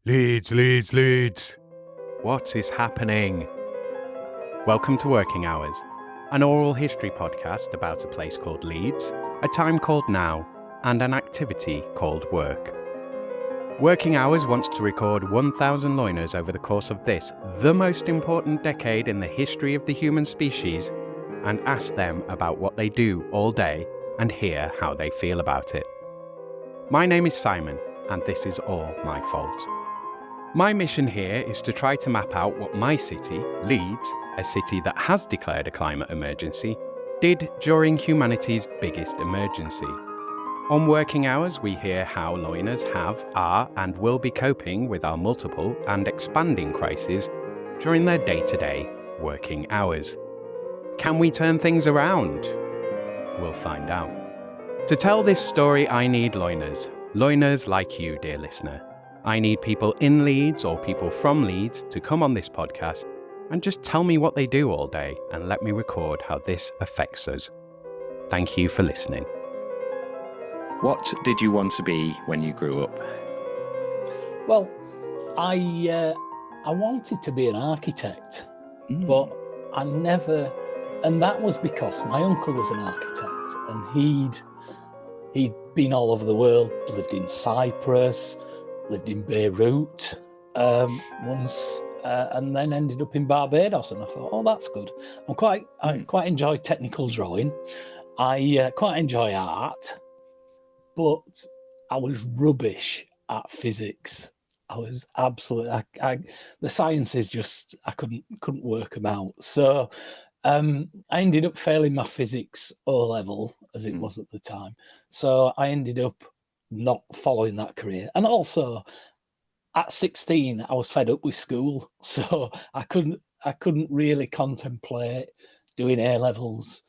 Leeds. What is happening? Welcome to Working Hours, an oral history podcast about a place called Leeds, a time called now, and an activity called work. Working Hours wants to record 1,000 loiners over the course of this, the most important decade in the history of the human species, and ask them about what they do all day and hear how they feel about it. My name is Simon, and this is all my fault. My mission here is to try to map out what my city, Leeds, a city that has declared a climate emergency, did during humanity's biggest emergency. On Working Hours, we hear how loiners have, are, and will be coping with our multiple and expanding crises during their day-to-day working hours. Can we turn things around? We'll find out. To tell this story, I need loiners like you, dear listener. I need people in Leeds or people from Leeds to come on this podcast and just tell me what they do all day and let me record how this affects us. Thank you for listening. What did you want to be when you grew up? Well, I wanted to be an architect, but I never, and that was because my uncle was an architect and he'd been all over the world, lived in Cyprus, lived in Beirut once, and then ended up in Barbados. And I thought, oh, that's good. I quite enjoy technical drawing. I quite enjoy art, but I was rubbish at physics. I was absolutely, the sciences just, I couldn't work them out. So I ended up failing my physics O-level, as it was at the time. So I ended up not following that career. And also at 16, I was fed up with school. So I couldn't really contemplate doing A-levels,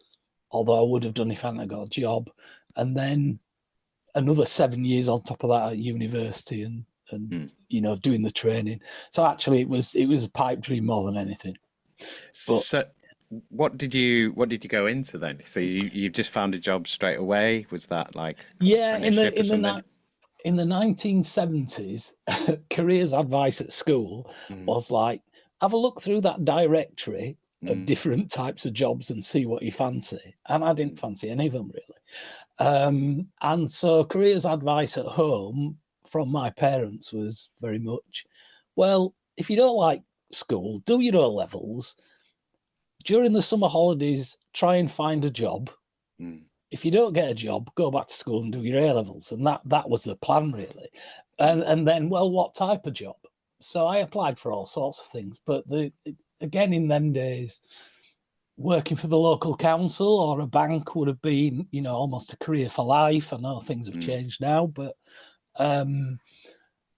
although I would have done if I hadn't got a job. And then another 7 years on top of that at university and doing the training. So actually it was a pipe dream more than anything. But, so what did you go into then? So you just found a job straight away? Was that like in the 1970s, careers advice at school was like, have a look through that directory of different types of jobs and see what you fancy. And I didn't fancy any of them really. And so careers advice at home from my parents was very much, well, if you don't like school, do your O-levels. During the summer holidays, try and find a job. If you don't get a job, go back to school and do your A-levels. And that was the plan, really. And then, well, what type of job? So I applied for all sorts of things. But again, in them days, working for the local council or a bank would have been, almost a career for life. I know things have changed now, but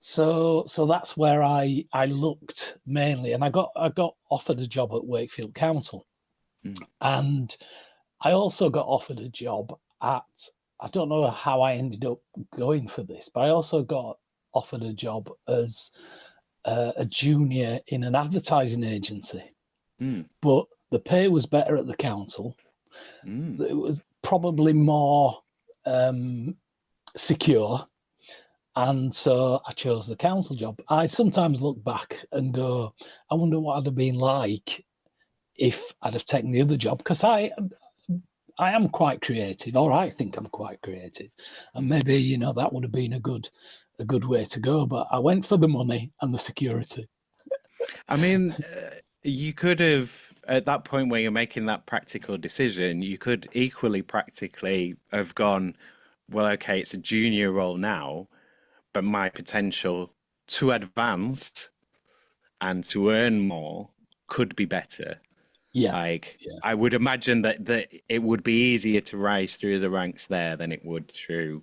so that's where I looked mainly. And I got offered a job at Wakefield Council. And I also got offered a job I don't know how I ended up going for this, but I also got offered a job as a junior in an advertising agency. But the pay was better at the council. It was probably more secure. And so I chose the council job. I sometimes look back and go, I wonder what I'd have been like if I'd have taken the other job, because I am quite creative, or I think I'm quite creative. And maybe, that would have been a good way to go. But I went for the money and the security. I mean, you could have, at that point where you're making that practical decision, you could equally practically have gone, well, okay, it's a junior role now, but my potential to advance and to earn more could be better. I would imagine that it would be easier to rise through the ranks there than it would through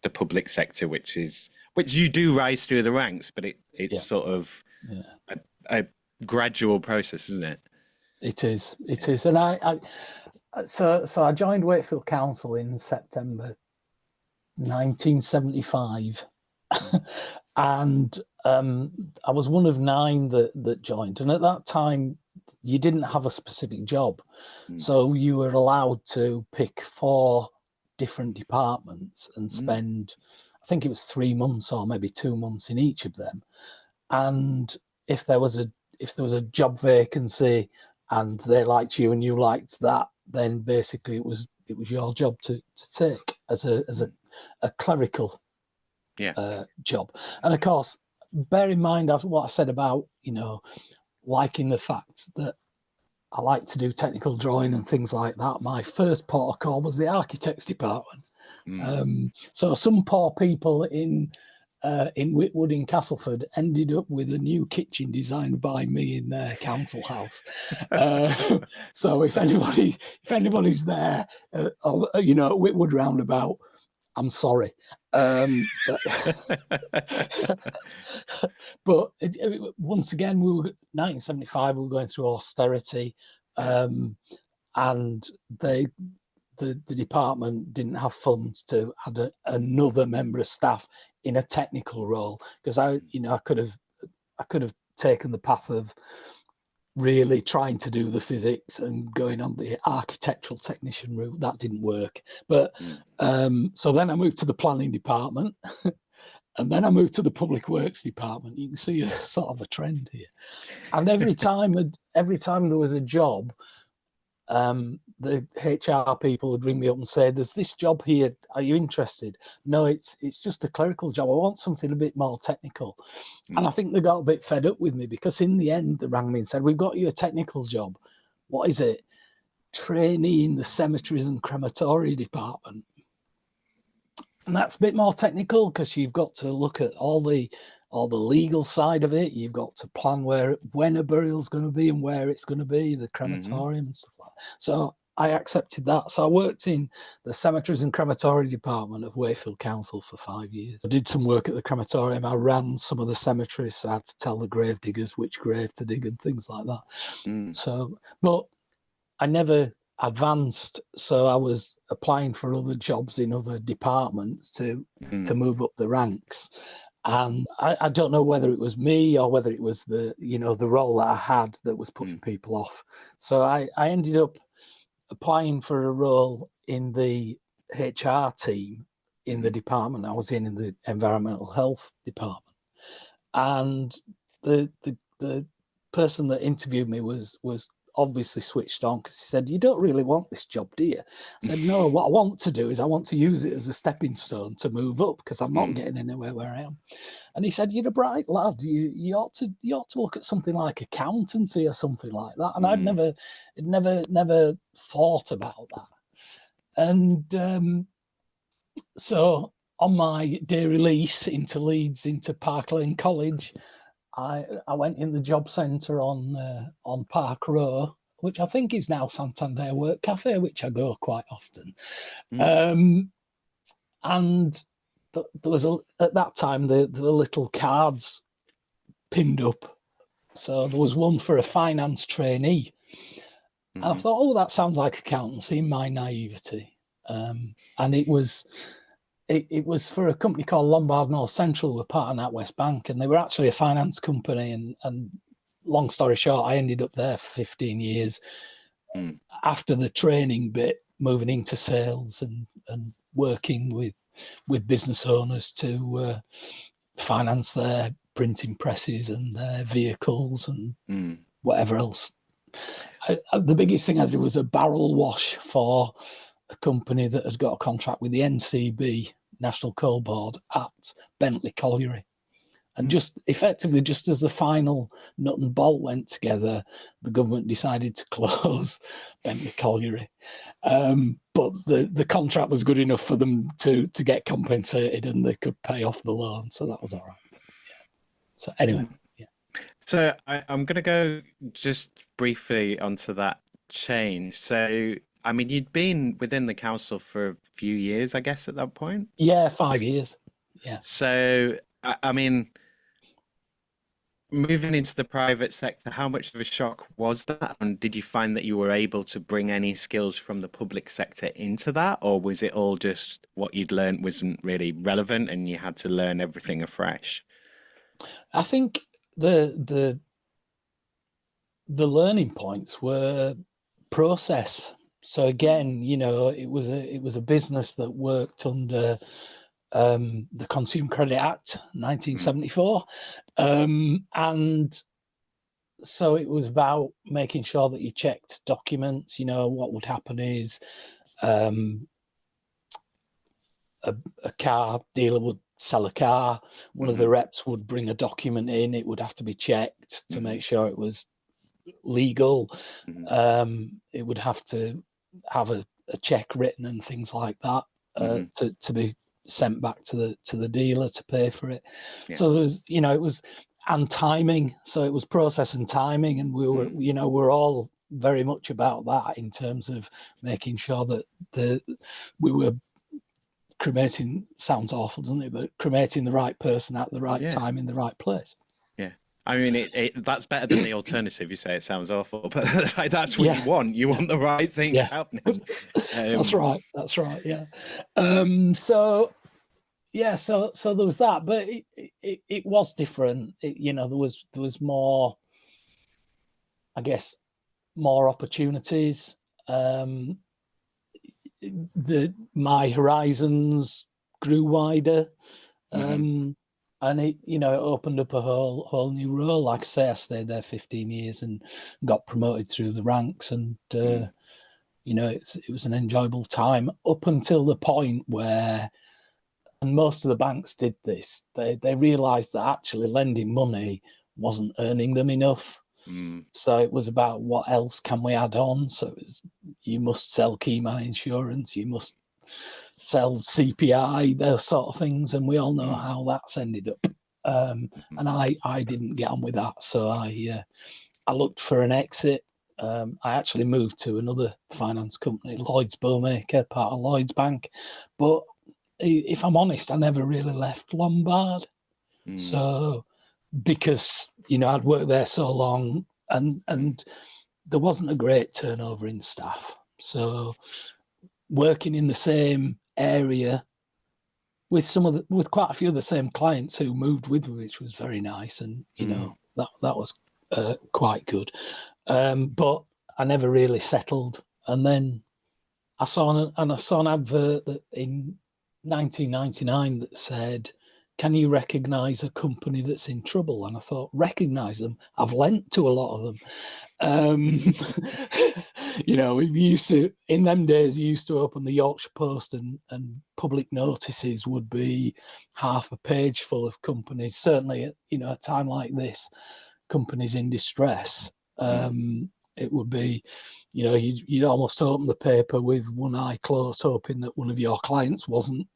the public sector, which you do rise through the ranks, but it's sort of a gradual process, isn't it? It is. And so I joined Wakefield Council in September 1975. And I was one of 9 that joined. And at that time, you didn't have a specific job. So you were allowed to pick 4 different departments and spend, I think it was 3 months or maybe 2 months in each of them. and if there was a job vacancy and they liked you and you liked that, then basically it was your job to take as a clerical job. And of course, bear in mind what I said about, liking the fact that I like to do technical drawing and things like that. My first port of call was the architects department. So some poor people in Whitwood in Castleford ended up with a new kitchen designed by me in their council house. So if anybody's there, at Whitwood roundabout, I'm sorry. But once again, 1975, we were going through austerity, and the department didn't have funds to add another member of staff in a technical role, because I could have taken the path of really trying to do the physics and going on the architectural technician route. That didn't work. But so then I moved to the planning department and then I moved to the public works department. You can see a sort of a trend here. And every time there was a job, the HR people would ring me up and say, "There's this job here. Are you interested?" "No, it's just a clerical job. I want something a bit more technical." And I think they got a bit fed up with me, because in the end they rang me and said, "We've got you a technical job." "What is it?" "Trainee in the cemeteries and crematoria department." And that's a bit more technical, because you've got to look at all the legal side of it. You've got to plan when a burial's going to be and where it's going to be, the crematorium and stuff like that. So I accepted that. So I worked in the cemeteries and crematoria department of Wakefield Council for 5 years. I did some work at the crematorium. I ran some of the cemeteries, so I had to tell the grave diggers which grave to dig and things like that. So, but I never advanced, so I was applying for other jobs in other departments to move up the ranks. And I don't know whether it was me or whether it was the role that I had that was putting people off. So I ended up applying for a role in the HR team in the department I was in the environmental health department. And the person that interviewed me was obviously switched on, because he said, "You don't really want this job, do you?" I said, "No, what I want to do is I want to use it as a stepping stone to move up, because I'm not getting anywhere where I am." And he said, "You're a bright lad. You ought to look at something like accountancy or something like that." And I'd never thought about that. And so on my day release into Leeds, into Park Lane College, I went in the job centre on Park Row, which I think is now Santander Work Cafe, which I go quite often. And there was at that time there were little cards pinned up. So there was one for a finance trainee. And I thought, oh, that sounds like accountancy, in my naivety. And it was for a company called Lombard North Central, who were part of NatWest Bank, and they were actually a finance company. And long story short, I ended up there for 15 years. After the training bit, moving into sales and working with business owners to finance their printing presses and their vehicles and whatever else. The biggest thing I did was a barrel wash for a company that had got a contract with the NCB, National Coal Board, at Bentley Colliery. And just effectively, just as the final nut and bolt went together, the government decided to close Bentley Colliery. But the contract was good enough for them to get compensated, and they could pay off the loan. So that was all right. But, yeah. So anyway, yeah. So I'm going to go just briefly onto that change. So, I mean, you'd been within the council for a few years, I guess, at that point? Yeah, 5 years. Yeah. So, I mean, moving into the private sector, how much of a shock was that? And did you find that you were able to bring any skills from the public sector into that? Or was it all just what you'd learned wasn't really relevant and you had to learn everything afresh? I think the learning points were process. So again, it was a business that worked under the Consumer Credit Act, 1974. And so it was about making sure that you checked documents. You know, what would happen is a car dealer would sell a car. One of the reps would bring a document in. It would have to be checked to make sure it was legal. It would have to have a check written and things like that to be sent back to the dealer to pay for it. So there's, you know, it was, and timing. So it was process and timing, and we were, you know, we're all very much about that in terms of making sure that we were cremating, sounds awful, doesn't it? But cremating the right person at the right time in the right place. Yeah. I mean, that's better than the alternative. You say it sounds awful, but that's what you want. You want the right thing happening. That's right. That's right. Yeah. So there was that, but it was different. You know, there was more, I guess, more opportunities. My horizons grew wider, and it, you know, it opened up a whole new role. Like I say, I stayed there 15 years and got promoted through the ranks, and you know, it was an enjoyable time up until the point where, and most of the banks did this, they realized that actually lending money wasn't earning them enough. So it was about what else can we add on. So it was, you must sell key man insurance, you must sell CPI, those sort of things, and we all know how that's ended up. And I didn't get on with that, so I looked for an exit. I actually moved to another finance company, Lloyd's Bowmaker, part of Lloyd's Bank, but if I'm honest, I never really left Lombard. So, because, you know, I'd worked there so long, and there wasn't a great turnover in staff. So working in the same area with quite a few of the same clients who moved with me, which was very nice. And, you know, that was quite good. But I never really settled. And then I saw an advert that in 1999 that said, "Can you recognise a company that's in trouble?" And I thought, recognise them? I've lent to a lot of them. You know, we used to, in them days, you used to open the Yorkshire Post and public notices would be half a page full of companies. Certainly, at, you know, a time like this, companies in distress. It would be, you know, you'd almost open the paper with one eye closed, hoping that one of your clients wasn't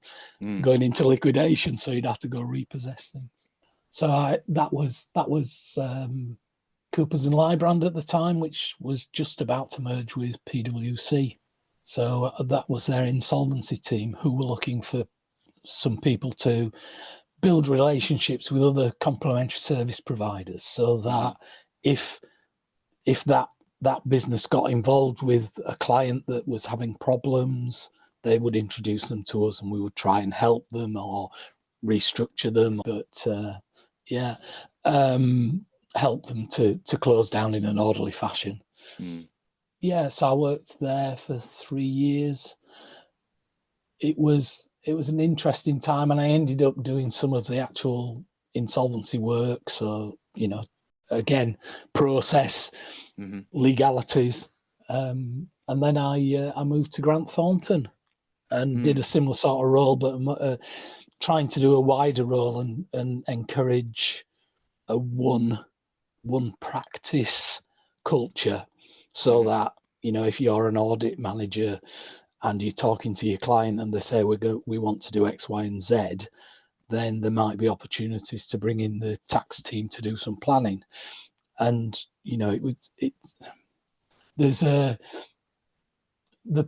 going into liquidation, so you'd have to go repossess things. So that was Coopers and Lybrand at the time, which was just about to merge with PwC. So that was their insolvency team, who were looking for some people to build relationships with other complementary service providers, so that if that business got involved with a client that was having problems, they would introduce them to us and we would try and help them or restructure them. But help them to close down in an orderly fashion. Yeah, so I worked there for 3 years. It was an interesting time, and I ended up doing some of the actual insolvency work. So, you know, again, process, legalities. And then I moved to Grant Thornton and did a similar sort of role, but trying to do a wider role and encourage a one practice culture, so that, you know, if you're an audit manager and you're talking to your client and they say we want to do X, Y, and Z, then there might be opportunities to bring in the tax team to do some planning. And, you know, there's the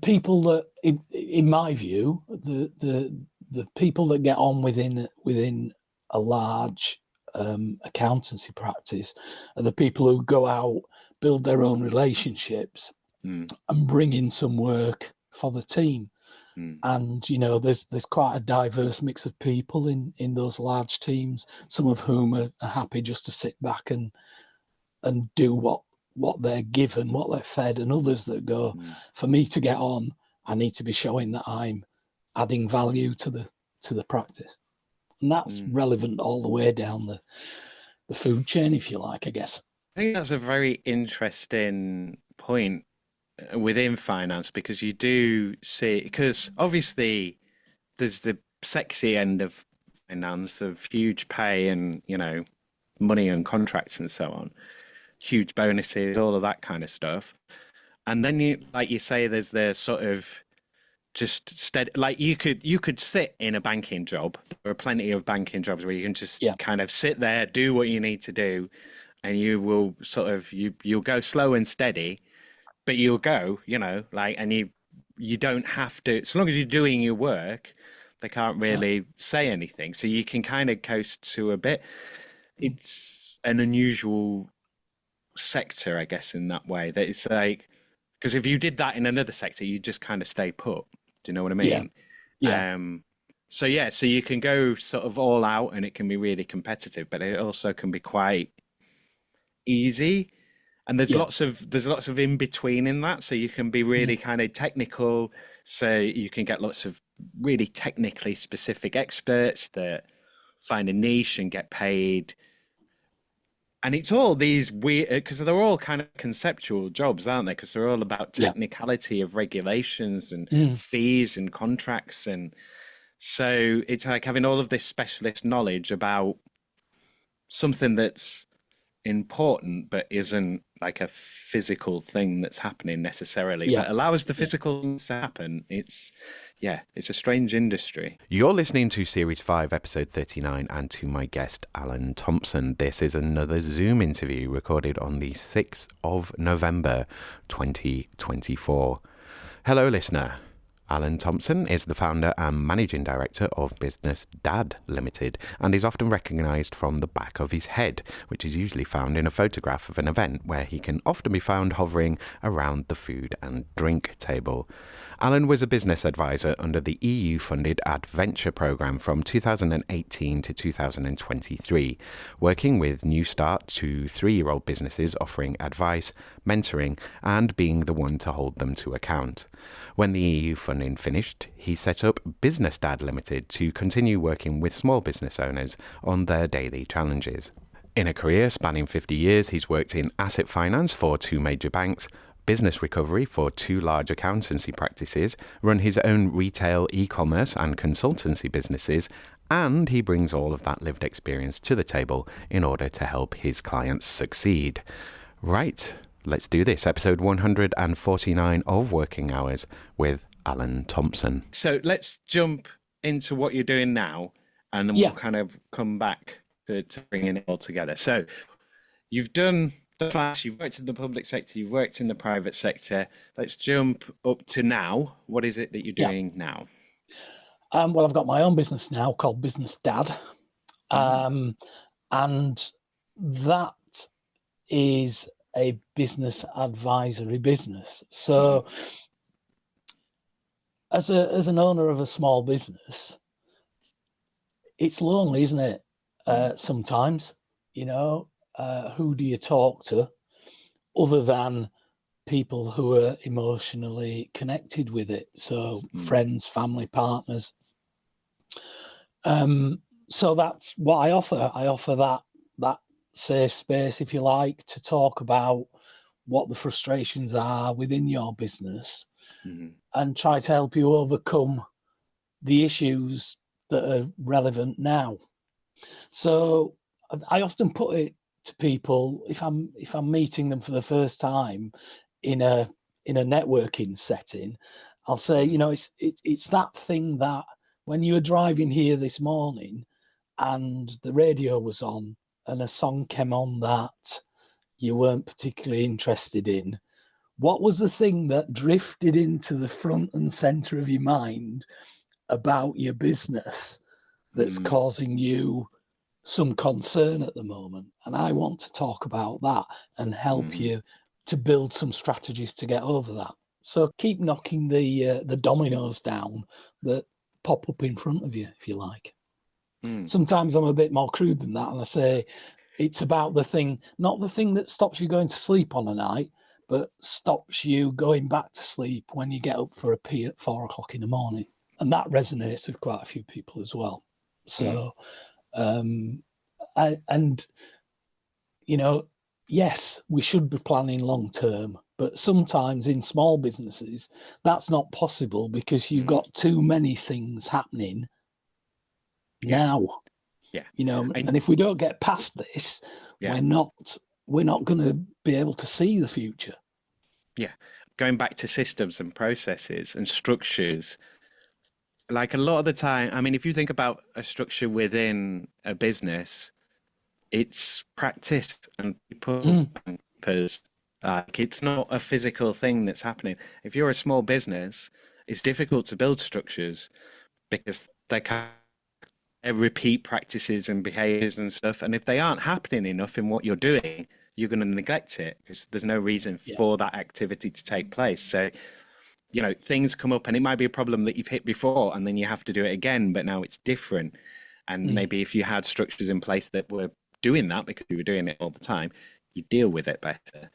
people that, in my view, the people that get on within a large accountancy practice are the people who go out, build their own relationships, and bring in some work for the team. And, you know, there's quite a diverse mix of people in those large teams, some of whom are happy just to sit back and do what they're given, what they're fed, and others that go, for me to get on, I need to be showing that I'm adding value to to the practice. And that's relevant all the way down the food chain, if you like, I guess. I think that's a very interesting point within finance, because you do see, because obviously there's the sexy end of finance of huge pay and, money and contracts and so on, huge bonuses, all of that kind of stuff. And then you, like you say, there's the sort of just steady, like you could sit in a banking job. There are plenty of banking jobs where you can just kind of sit there, do what you need to do, and you will sort of, you'll go slow and steady, but you'll go, and you don't have to, as long as you're doing your work, they can't really say anything. So you can kind of coast to a bit. It's an unusual sector, I guess, in that way, that it's like, because if you did that in another sector, you just kind of stay put. Do you know what I mean? Yeah. So you can go sort of all out and it can be really competitive, but it also can be quite easy. And there's lots of in between in that. So you can be really kind of technical. So you can get lots of really technically specific experts that find a niche and get paid. And it's all these weird, because they're all kind of conceptual jobs, aren't they? Because they're all about technicality of regulations and fees and contracts. And so it's like having all of this specialist knowledge about something that's important, but isn't like a physical thing that's happening necessarily, but allows the physical things to happen. It's a strange industry. You're listening to Series 5, Episode 39, and to my guest, Alan Thompson. This is another Zoom interview recorded on the 6th of November, 2024. Hello, listener. Alan Thompson is the founder and managing director of Business Dad Ltd and is often recognised from the back of his head, which is usually found in a photograph of an event where he can often be found hovering around the food and drink table. Alan was a business advisor under the EU-funded Adventure programme from 2018 to 2023, working with new start to 3-year-old businesses, offering advice, mentoring, and being the one to hold them to account. When the EU funding finished, he set up Business Dad Ltd to continue working with small business owners on their daily challenges. In a career spanning 50 years, he's worked in asset finance for 2 major banks, business recovery for 2 large accountancy practices, run his own retail, e-commerce and consultancy businesses, and he brings all of that lived experience to the table in order to help his clients succeed. Right. Let's do this. Episode 149 of Working Hours with Alan Thompson. So let's jump into what you're doing now, and then we'll kind of come back to bringing it all together. So you've done the fast, you've worked in the public sector, you've worked in the private sector. Let's jump up to now. What is it that you're doing now? Well, I've got my own business now called Business Dad. And that is a business advisory business. So as an owner of a small business, it's lonely, isn't it? Sometimes, who do you talk to other than people who are emotionally connected with it? So friends, family, partners. So that's what I offer. I offer that safe space, if you like, to talk about what the frustrations are within your business and try to help you overcome the issues that are relevant now. So I often put it to people, if I'm meeting them for the first time in a networking setting, I'll say, it's that thing that when you were driving here this morning and the radio was on and a song came on that you weren't particularly interested in, what was the thing that drifted into the front and center of your mind about your business that's causing you some concern at the moment? And I want to talk about that and help you to build some strategies to get over that. So keep knocking the dominoes down that pop up in front of you, if you like. Sometimes I'm a bit more crude than that, and I say it's about the thing, not the thing that stops you going to sleep on a night, but stops you going back to sleep when you get up for a pee at 4 o'clock in the morning. and that resonates with quite a few people as well. So, and you know, yes, we should be planning long term, but sometimes in small businesses, that's not possible because you've got too many things happening now. Yeah. You know, and if we don't get past this, we're not going to be able to see the future. Yeah. Going back to systems and processes and structures, like a lot of the time, I mean, if you think about a structure within a business, it's practice and people, like it's not a physical thing that's happening. If you're a small business, it's difficult to build structures because they can't repeat practices and behaviors and stuff. And if they aren't happening enough in what you're doing, you're going to neglect it because there's no reason for that activity to take place. So, you know, things come up and it might be a problem that you've hit before and then you have to do it again, but now it's different. And maybe if you had structures in place that were doing that because you were doing it all the time, you deal with it better.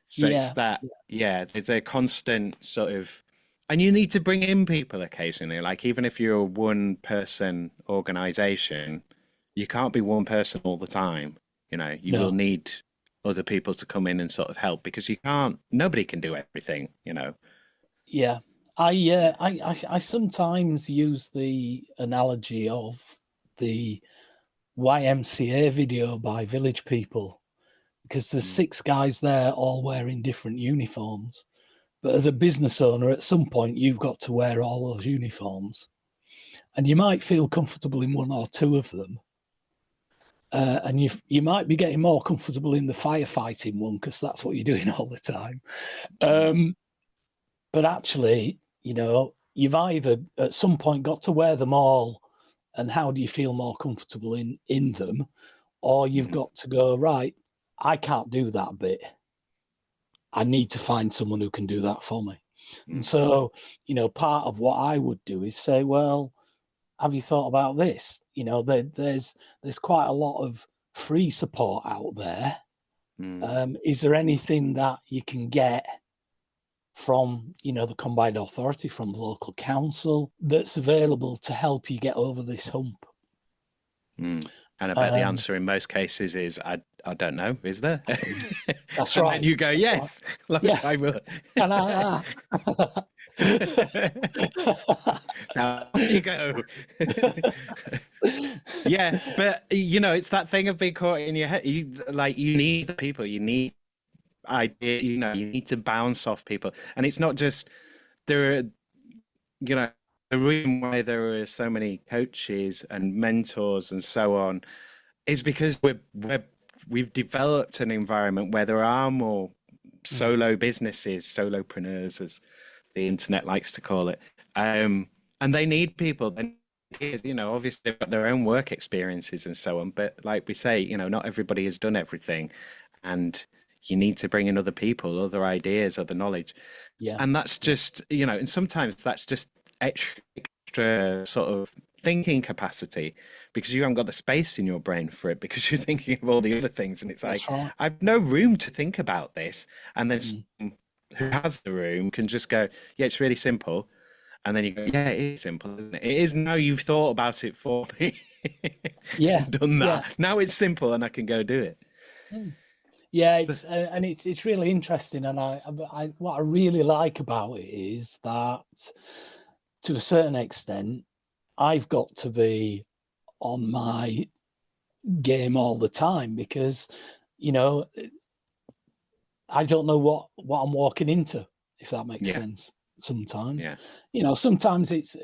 So it's that, there's a constant sort of, and you need to bring in people occasionally. Like even if you're a one person organization, you can't be one person all the time. You know, you will need other people to come in and sort of help because you can't, nobody can do everything, you know. Yeah. I sometimes use the analogy of the YMCA video by Village People, because there's 6 guys there all wearing different uniforms. But as a business owner, at some point, you've got to wear all those uniforms. And you might feel comfortable in 1 or 2 of them. And you might be getting more comfortable in the firefighting one because that's what you're doing all the time. But actually, you know, you've either at some point got to wear them all, and how do you feel more comfortable in them? Or you've got to go, right, I can't do that bit. I need to find someone who can do that for me. And so, you know, part of what I would do is say, well, have you thought about this? You know, there's quite a lot of free support out there. Is there anything that you can get from, you know, the combined authority, from the local council, that's available to help you get over this hump? And I bet the answer in most cases is, I don't know, is there? That's and right. then you go, yes, like I will. And Now off you go. Yeah, but you know, it's that thing of being caught in your head. You need the people, you need idea, you know, you need to bounce off people. And it's not just there are, you know, the reason why there are so many coaches and mentors and so on is because we've developed an environment where there are more solo businesses, solopreneurs, as the internet likes to call it, and they need people. And you know, obviously they've got their own work experiences and so on, but like we say, you know, not everybody has done everything, and you need to bring in other people, other ideas, other knowledge. And that's just, you know, and sometimes that's just extra sort of thinking capacity because you haven't got the space in your brain for it because you're thinking of all the other things, and it's like, I've no room to think about this. And then who has the room can just go, yeah, it's really simple. And then you go, yeah, it is simple, isn't it? It is now you've thought about it for me. Done that. Now it's simple and I can go do it. Yeah, it's really interesting, and I what I really like about it is that to a certain extent, I've got to be on my game all the time because, you know, I don't know what I'm walking into, if that makes sense. Sometimes, you know, sometimes it's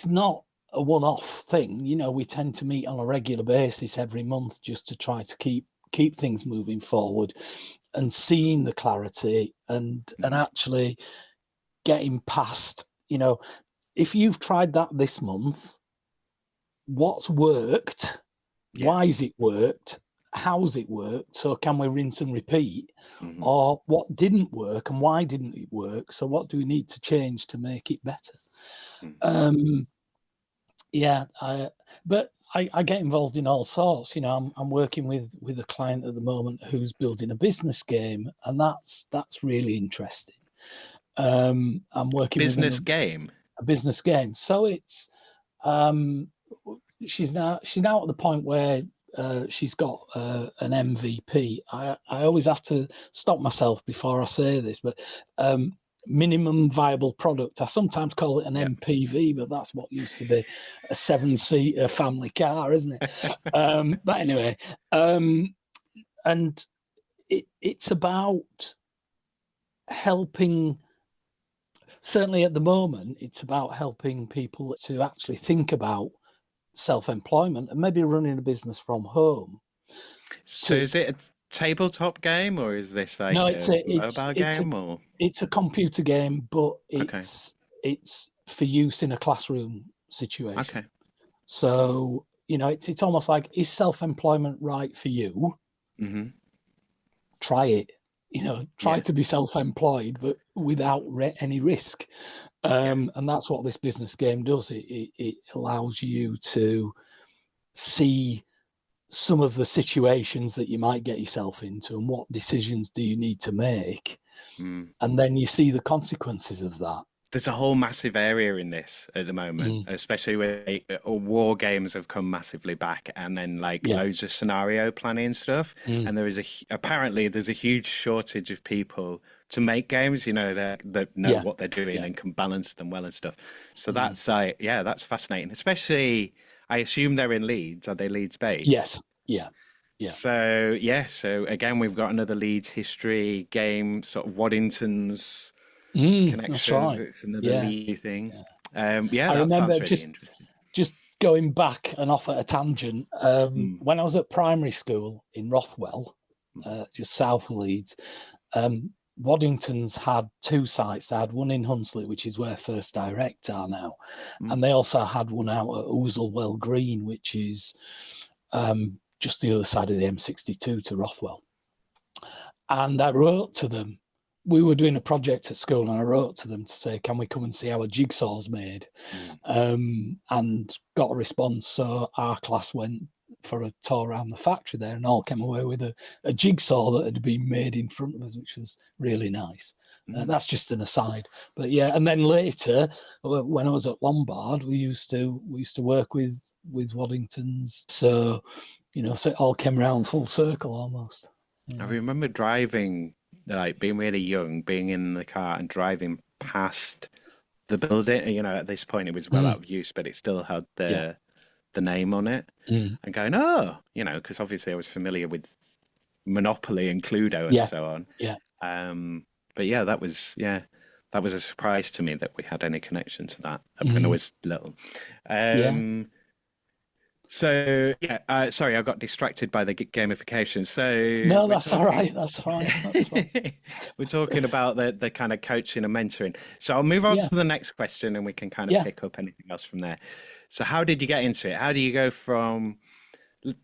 not a one-off thing. You know, we tend to meet on a regular basis every month just to try to keep things moving forward and seeing the clarity and actually getting past, you know, if you've tried that this month, what's worked? Why has it worked? How's it worked? So can we rinse and repeat? Or what didn't work and why didn't it work? So what do we need to change to make it better? But I get involved in all sorts. You know, I'm working with a client at the moment who's building a business game, and that's really interesting. I'm working with Business game. a business game. So it's she's now at the point where she's got an MVP. I always have to stop myself before I say this, but minimum viable product. I sometimes call it an MPV, but that's what used to be a 7-seater family car, isn't it? But anyway, and it's about helping. Certainly at the moment, it's about helping people to actually think about self-employment and maybe running a business from home. So is it a tabletop game, or is this like No, a mobile game, or? it's a computer game, but it's for use in a classroom situation. Okay. So, it's almost like, is self-employment right for you? Mm-hmm. Try it. Try to be self-employed, but without any risk. And that's what this business game does. It allows you to see some of the situations that you might get yourself into and what decisions do you need to make. And then you see the consequences of that. There's a whole massive area in this at the moment, especially where war games have come massively back, and then loads of scenario planning stuff. And there is apparently there's a huge shortage of people to make games, that know what they're doing and can balance them well and stuff. So that's that's fascinating. Especially, I assume they're in Leeds. Are they Leeds based? Yes. Yeah. Yeah. So again, we've got another Leeds history game, sort of Waddington's connections. That's right. It's another Leeds thing. I that remember sounds really interesting. Just going back and off at a tangent. When I was at primary school in Rothwell, just south of Leeds, Waddington's had 2 sites. They had one in Hunslet, which is where First Direct are now, and they also had one out at Ousselwell Green, which is just the other side of the M62 to Rothwell. And I wrote to them. We were doing a project at school, and I wrote to them to say, can we come and see how a jigsaw's made? And got a response. So our class went for a tour around the factory there, and all came away with a jigsaw that had been made in front of us, which was really nice. That's just an aside. But and then later, when I was at Lombard, we used to work with Waddington's. So, so it all came around full circle almost. I remember driving, being really young, being in the car and driving past the building. At this point it was well out of use, but it still had the name on it, and going, because obviously I was familiar with Monopoly and Cluedo and so on. But that was a surprise to me that we had any connection to that when I was little. So sorry, I got distracted by the gamification. So no, that's all right. That's fine. That's fine. We're talking about the kind of coaching and mentoring. So I'll move on to the next question, and we can kind of pick up anything else from there. So how did you get into it? How do you go from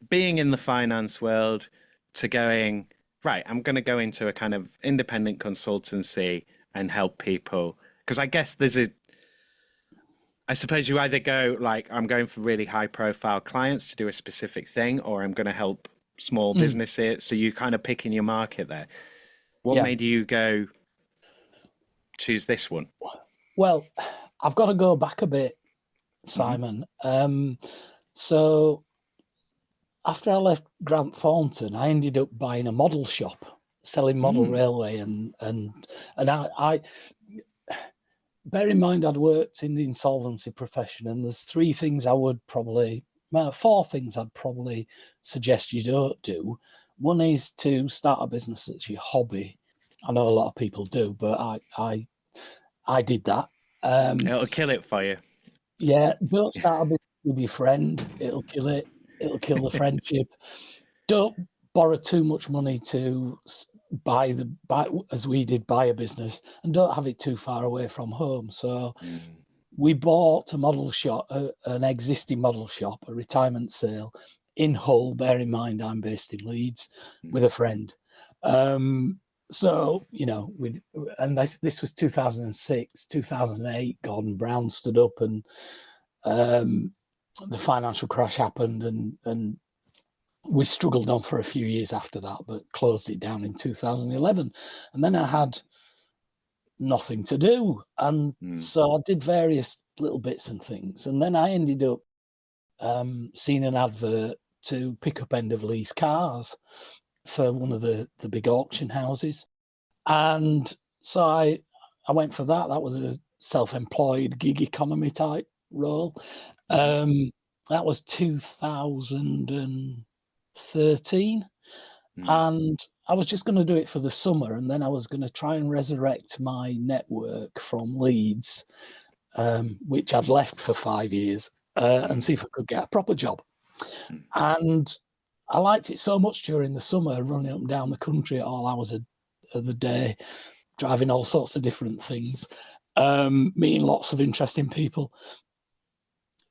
being in the finance world to going, right, I'm going to go into a kind of independent consultancy and help people? Because I guess I suppose you either go I'm going for really high profile clients to do a specific thing, or I'm going to help small businesses. So you kind of picking your market there. What made you go choose this one? Well, I've got to go back a bit, Simon. So after I left Grant Thornton, I ended up buying a model shop, selling model railway, and I bear in mind I'd worked in the insolvency profession, and there's 4 things I'd probably suggest you don't do. One is to start a business that's your hobby. I know a lot of people do, but I did that. It'll kill it for you. Yeah, don't start a business with your friend. It'll kill it. It'll kill the friendship. Don't borrow too much money to buy as we did, buy a business, and don't have it too far away from home. So we bought a model shop, an existing model shop, a retirement sale in Hull. Bear in mind, I'm based in Leeds with a friend. So, this was 2006, 2008, Gordon Brown stood up, and the financial crash happened, and we struggled on for a few years after that, but closed it down in 2011. And then I had nothing to do. And so I did various little bits and things. And then I ended up seeing an advert to pick up end of lease cars for one of the big auction houses. And so I went for that. That was a self-employed gig economy type role. That was 2013. And I was just going to do it for the summer, and then I was going to try and resurrect my network from Leeds, which I'd left for 5 years, and see if I could get a proper job. And I liked it so much during the summer, running up and down the country at all hours of the day, driving all sorts of different things, meeting lots of interesting people,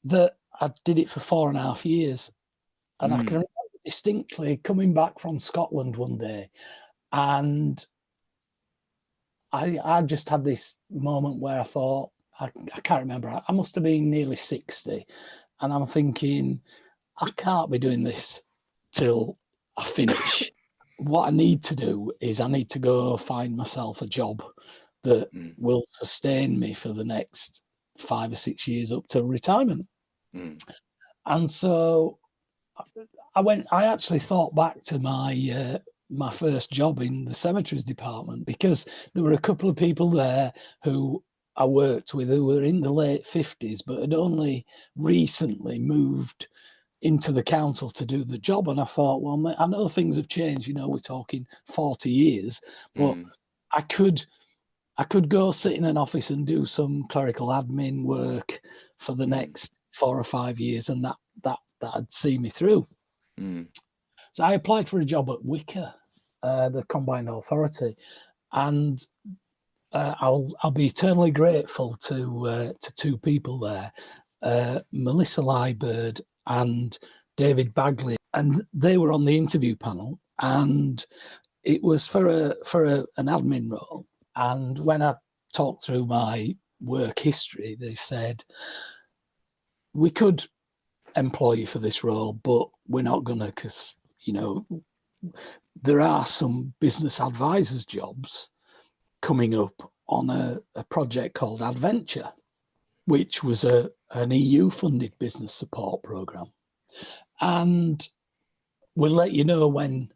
that I did it for 4.5 years. And I can remember distinctly coming back from Scotland one day, and I just had this moment where I thought, I can't remember, I must have been nearly 60, and I'm thinking, I can't be doing this till I finish. What I need to do is I need to go find myself a job that will sustain me for the next 5 or 6 years up to retirement. And so I actually thought back to my my first job in the cemeteries department, because there were a couple of people there who I worked with who were in the late 50s, but had only recently moved into the council to do the job. And I thought, well, I know things have changed, we're talking 40 years, but I could go sit in an office and do some clerical admin work for the next 4 or 5 years, and that'd see me through. So I applied for a job at Wicker, the Combined Authority, and I'll be eternally grateful to two people there, Melissa Liebird and David Bagley, and they were on the interview panel, and it was for an admin role. And when I talked through my work history, they said, we could employ you for this role, but we're not going to, because there are some business advisors jobs coming up on a project called Adventure, which was an EU funded business support program, and we'll let you know when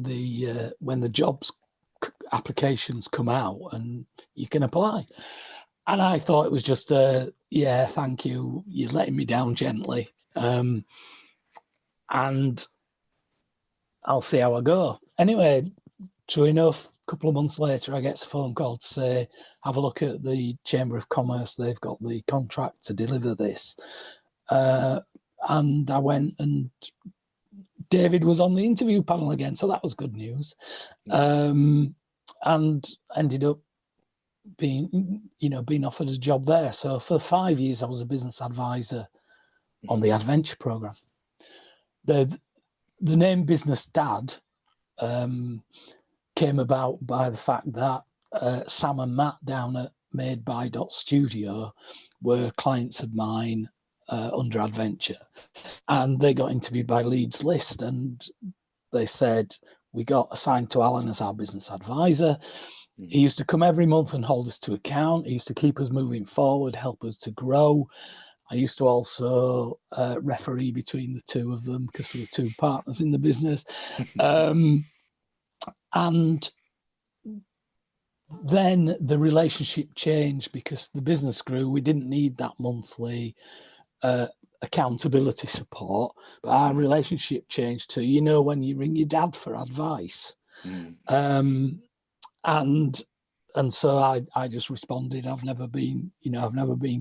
the jobs applications come out and you can apply. And I thought it was just yeah, thank you, you're letting me down gently, and I'll see how I go. Anyway, true enough, a couple of months later, I get a phone call to say, have a look at the Chamber of Commerce. They've got the contract to deliver this. And I went, and David was on the interview panel again. So that was good news. And ended up being offered a job there. So for 5 years, I was a business advisor on the Adventure program. The name Business Dad came about by the fact that Sam and Matt down at Made-by.studio were clients of mine under Adventure, and they got interviewed by Leeds List, and they said, we got assigned to Alan as our business advisor. He used to come every month and hold us to account. He used to keep us moving forward, help us to grow. I used to also referee between the two of them, because there were two partners in the business. And then the relationship changed because the business grew. We didn't need that monthly accountability support, but our relationship changed to, when you ring your dad for advice. And so I just responded, I've never been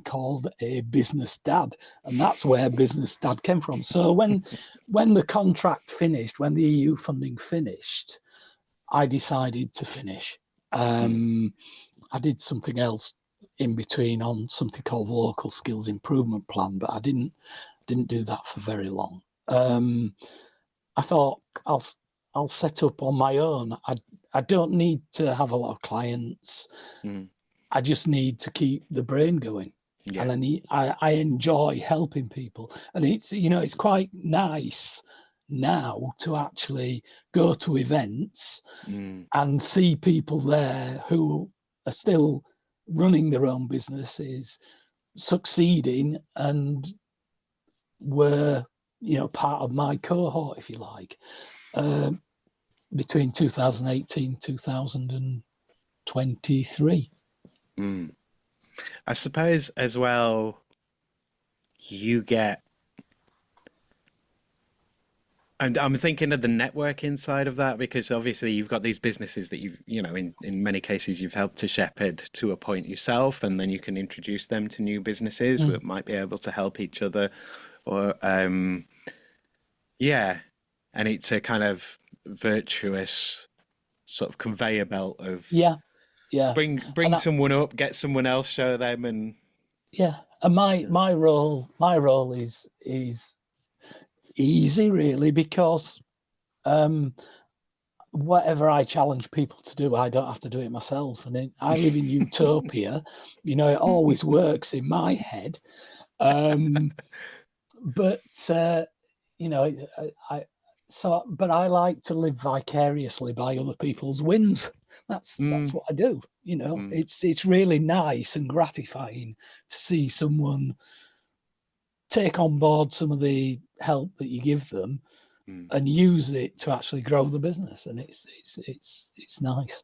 called a business dad. And that's where Business Dad came from. So when the contract finished, when the EU funding finished, I decided to finish. I did something else in between on something called the Local Skills Improvement Plan, but I didn't do that for very long. I thought I'll set up on my own. I don't need to have a lot of clients. I just need to keep the brain going. Yeah. And I enjoy helping people. And it's quite nice now to actually go to events and see people there who are still running their own businesses, succeeding, and were, you know, part of my cohort, if you like, between 2018 2023. I suppose as well, you get, and I'm thinking of the networking side of that, because obviously you've got these businesses that you've, you know, in many cases you've helped to shepherd to a point yourself, and then you can introduce them to new businesses that might be able to help each other, or yeah, and it's a kind of virtuous sort of conveyor belt of bring someone up, get someone else, show them, and and my role is easy, really, because whatever I challenge people to do, I don't have to do it myself. And I live in utopia, you know, it always works in my head. But you know, but I like to live vicariously by other people's wins. That's what I do. You know, it's really nice and gratifying to see someone take on board some of the help that you give them and use it to actually grow the business, and it's nice.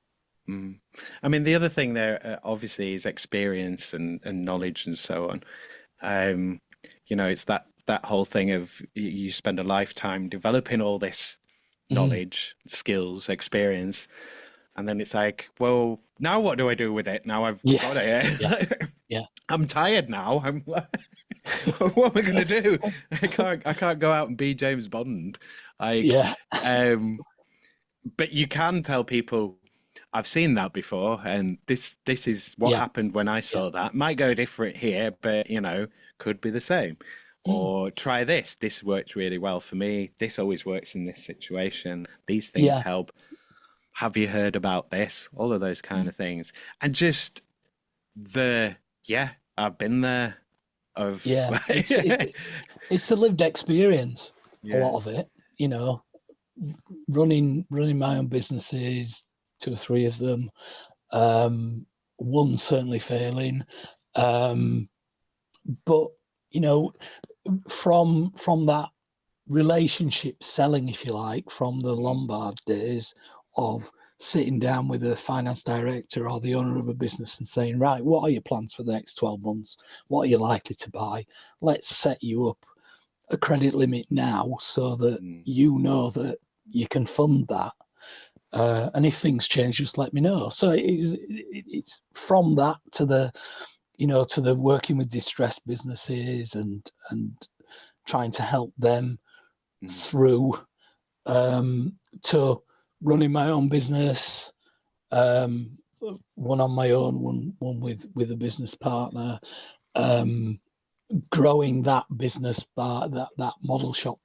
I mean, the other thing there obviously is experience and knowledge and so on. You know, it's that whole thing of you spend a lifetime developing all this knowledge, skills, experience, and then it's like, well, now what do I do with it? Now I've got it. I'm tired now. I'm like, what am I going to do? I can't go out and be James Bond. But you can tell people, I've seen that before, and this is what happened when I saw that. Might go different here, but you know, could be the same. Or try this. This worked really well for me. This always works in this situation. These things help. Have you heard about this? All of those kind of things. And just I've been there. It's the lived experience, a lot of it, you know, running my own businesses, 2 or 3 of them, one certainly failing, but you know, from that relationship selling, if you like, from the Lombard days of sitting down with a finance director or the owner of a business and saying, right, what are your plans for the next 12 months? What are you likely to buy? Let's set you up a credit limit now so that you know that you can fund that. And if things change, just let me know. So it's from that to the, you know, to the working with distressed businesses and trying to help them through, to running my own business, one on my own, one with a business partner, growing that business by that model shop,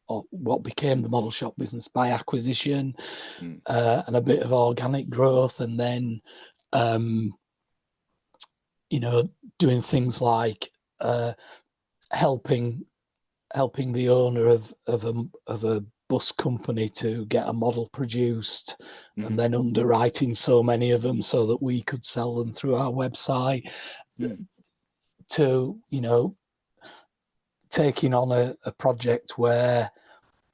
or what became the model shop business, by acquisition, and a bit of organic growth, and then you know, doing things like helping the owner of a bus company to get a model produced, and then underwriting so many of them so that we could sell them through our website, to, you know, taking on a project where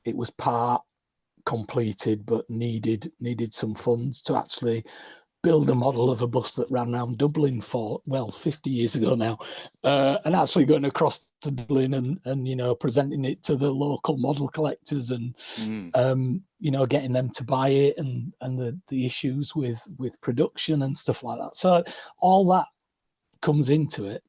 it was part completed but needed some funds to actually build a model of a bus that ran around Dublin for, 50 years ago now, and actually going across to Dublin and you know, presenting it to the local model collectors and you know, getting them to buy it, and the issues with production and stuff like that. So all that comes into it.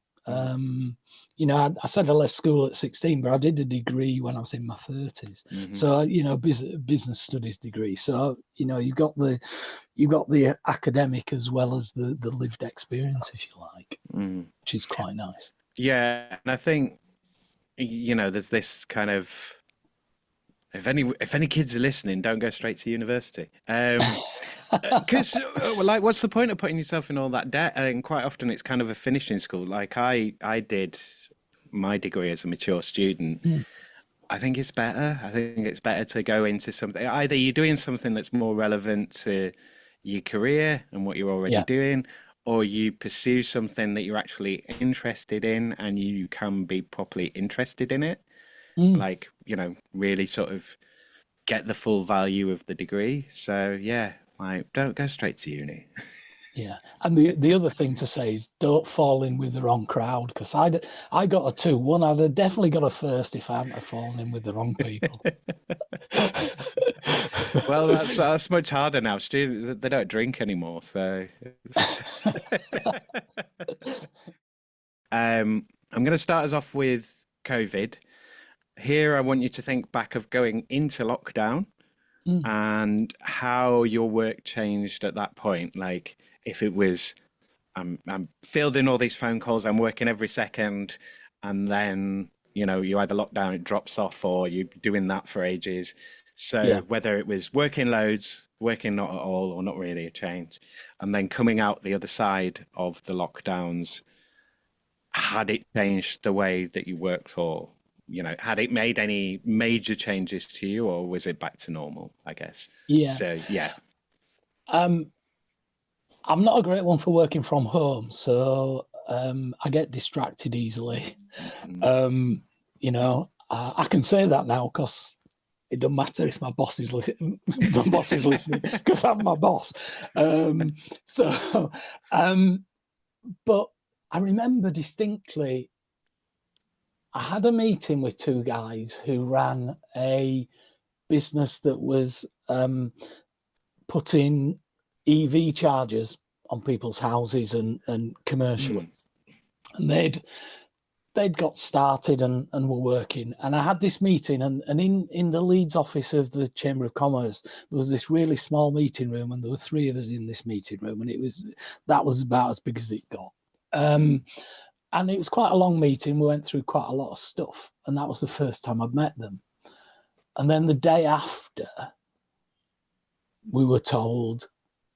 You know, I said I left school at 16, but I did a degree when I was in my 30s. So, you know, business studies degree. So, you know, you've got the academic as well as the lived experience, if you like, which is quite nice. Yeah, and I think, you know, there's this kind of, if any kids are listening, don't go straight to university. Because like, what's the point of putting yourself in all that debt? And quite often it's kind of a finishing school. Like I did my degree as a mature student. I think it's better. I think it's better to go into something. Either you're doing something that's more relevant to your career and what you're already doing, or you pursue something that you're actually interested in and you can be properly interested in it, Mm. like, really sort of get the full value of the degree. So yeah, like, don't go straight to uni. Yeah, and the other thing to say is don't fall in with the wrong crowd, because I got a 2-1. I'd have definitely got a first if I hadn't have fallen in with the wrong people. Well, that's much harder now. Students, they don't drink anymore, so I'm going to start us off with COVID. Here, I want you to think back of going into lockdown and how your work changed at that point. Like, if it was, I'm fielding all these phone calls, I'm working every second, and then, you either lock down, it drops off, or you're doing that for ages. So Yeah. whether it was working loads, working not at all, or not really a change, and then coming out the other side of the lockdowns, had it changed the way that you worked, or had it made any major changes to you, or was it back to normal, I guess? Yeah. So yeah. I'm not a great one for working from home, so I get distracted easily. I can say that now because it doesn't matter if my boss is listening. My boss is listening because I'm my boss. But I remember distinctly, I had a meeting with 2 guys who ran a business that was putting EV chargers on people's houses and commercially. And they'd got started and were working. And I had this meeting, and in the Leeds office of the Chamber of Commerce, there was this really small meeting room, and there were 3 of us in this meeting room, and that was about as big as it got. And it was quite a long meeting. We went through quite a lot of stuff, and that was the first time I'd met them. And then the day after, we were told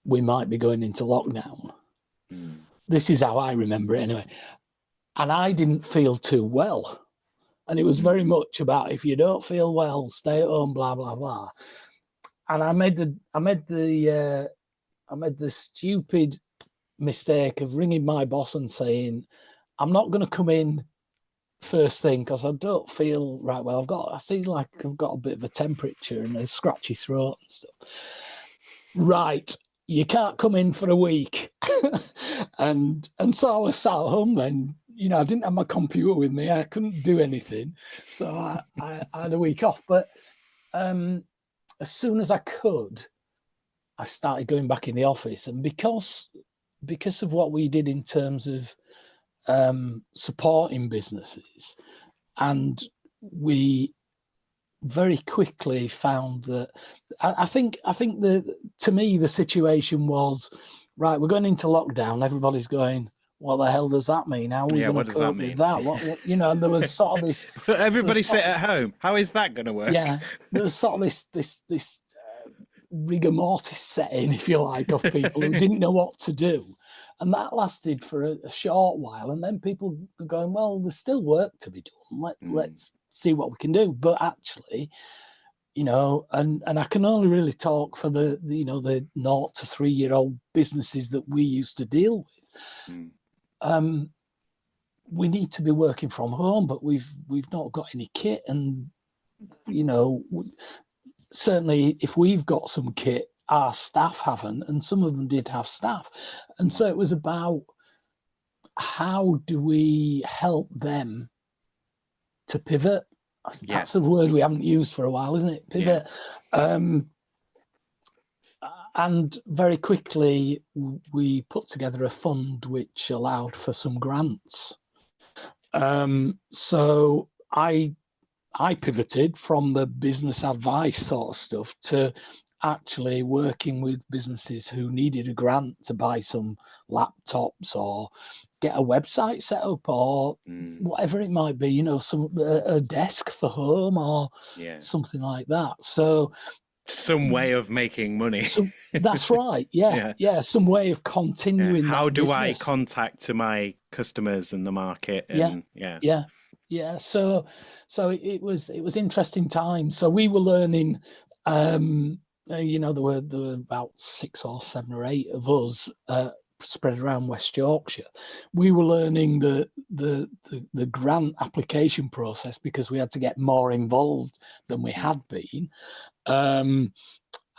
we might be going into lockdown. This is how I remember it anyway. And I didn't feel too well. And it was very much about, if you don't feel well, stay at home, blah, blah, blah. And I made the stupid mistake of ringing my boss and saying, I'm not going to come in first thing because I don't feel right well. I feel like I've got a bit of a temperature and a scratchy throat and stuff. Right, you can't come in for a week. and so I was sat at home then. I didn't have my computer with me. I couldn't do anything. So I had a week off. But as soon as I could, I started going back in the office. And because of what we did in terms of supporting businesses, and we very quickly found that I think to me the situation was, right, we're going into lockdown. Everybody's going, what the hell does that mean? How are we going to cope with that? What, and there was sort of this. Everybody sit at home. How is that going to work? Yeah, there was sort of this rigor mortis setting, if you like, of people who didn't know what to do, and that lasted for a short while. And then people were going, well, there's still work to be done. Let's see what we can do. But actually, and I can only really talk for the 0 to 3 year old businesses that we used to deal with. We need to be working from home, but we've not got any kit, and certainly if we've got some kit, our staff haven't, and some of them did have staff. And so it was about, how do we help them to pivot? I think that's a word we haven't used for a while, isn't it? Pivot. Yeah. And very quickly, we put together a fund which allowed for some grants. So I pivoted from the business advice sort of stuff to actually working with businesses who needed a grant to buy some laptops or get a website set up or whatever it might be, a desk for home or something like that. So some way of making money. That's right. Yeah. Some way of continuing. How do business. I contact to my customers in the market? And Yeah. So it was interesting times. So we were learning. There were about 6 or 7 or 8 of us spread around West Yorkshire. We were learning the grant application process because we had to get more involved than we had been.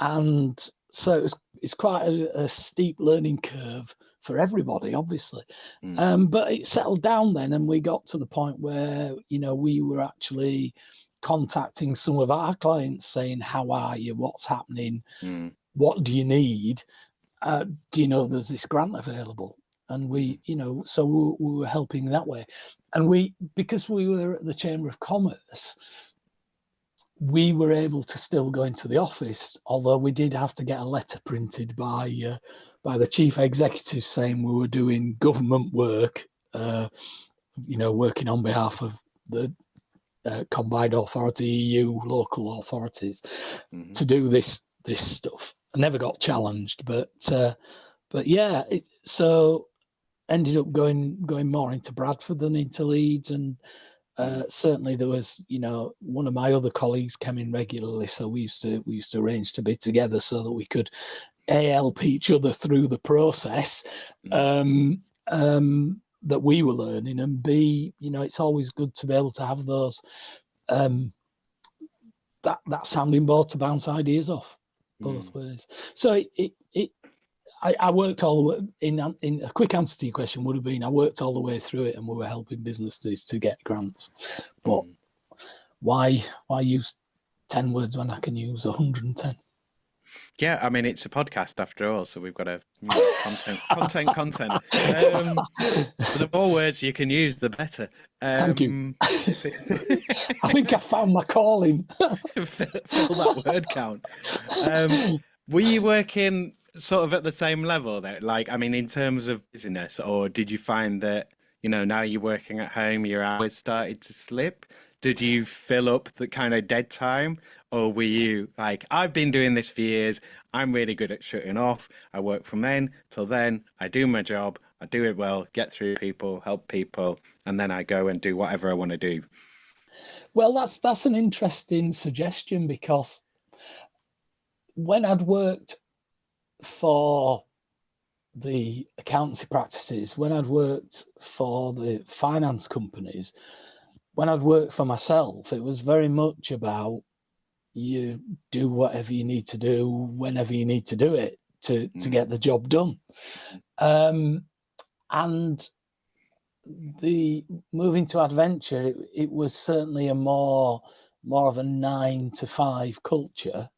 And so it's quite a steep learning curve for everybody, obviously. But it settled down then, and we got to the point where, we were actually contacting some of our clients saying, how are you? What's happening? What do you need? Do you know there's this grant available? And we, so we were helping that way. And because we were at the Chamber of Commerce, we were able to still go into the office, although we did have to get a letter printed by the chief executive saying we were doing government work, working on behalf of the combined authority, EU, local authorities, to do this stuff. I never got challenged, but yeah, so ended up going more into Bradford than into Leeds, and certainly there was, one of my other colleagues came in regularly, so we used to arrange to be together so that we could help each other through the process that we were learning, and B, it's always good to be able to have those that sounding board to bounce ideas off both ways. So I worked all the way in a quick answer to your question would have been I worked all the way through it, and we were helping businesses to get grants. But why use 10 words when I can use 110? Yeah, I mean, it's a podcast after all, so we've got to content. The more words you can use, the better. Thank you. I think I found my calling. Fill that word count. Were you working sort of at the same level there? Like, I mean, in terms of business, or did you find that, now you're working at home, your hours started to slip? Did you fill up the kind of dead time? Or were you like, I've been doing this for years, I'm really good at shutting off, I work from then till then, I do my job, I do it well, get through people, help people, and then I go and do whatever I want to do? Well, that's an interesting suggestion, because when I'd worked for the accountancy practices, when I'd worked for the finance companies, when I'd worked for myself, it was very much about you do whatever you need to do whenever you need to do it to get the job done. And the moving to adventure, it was certainly a more of a 9 to 5 culture.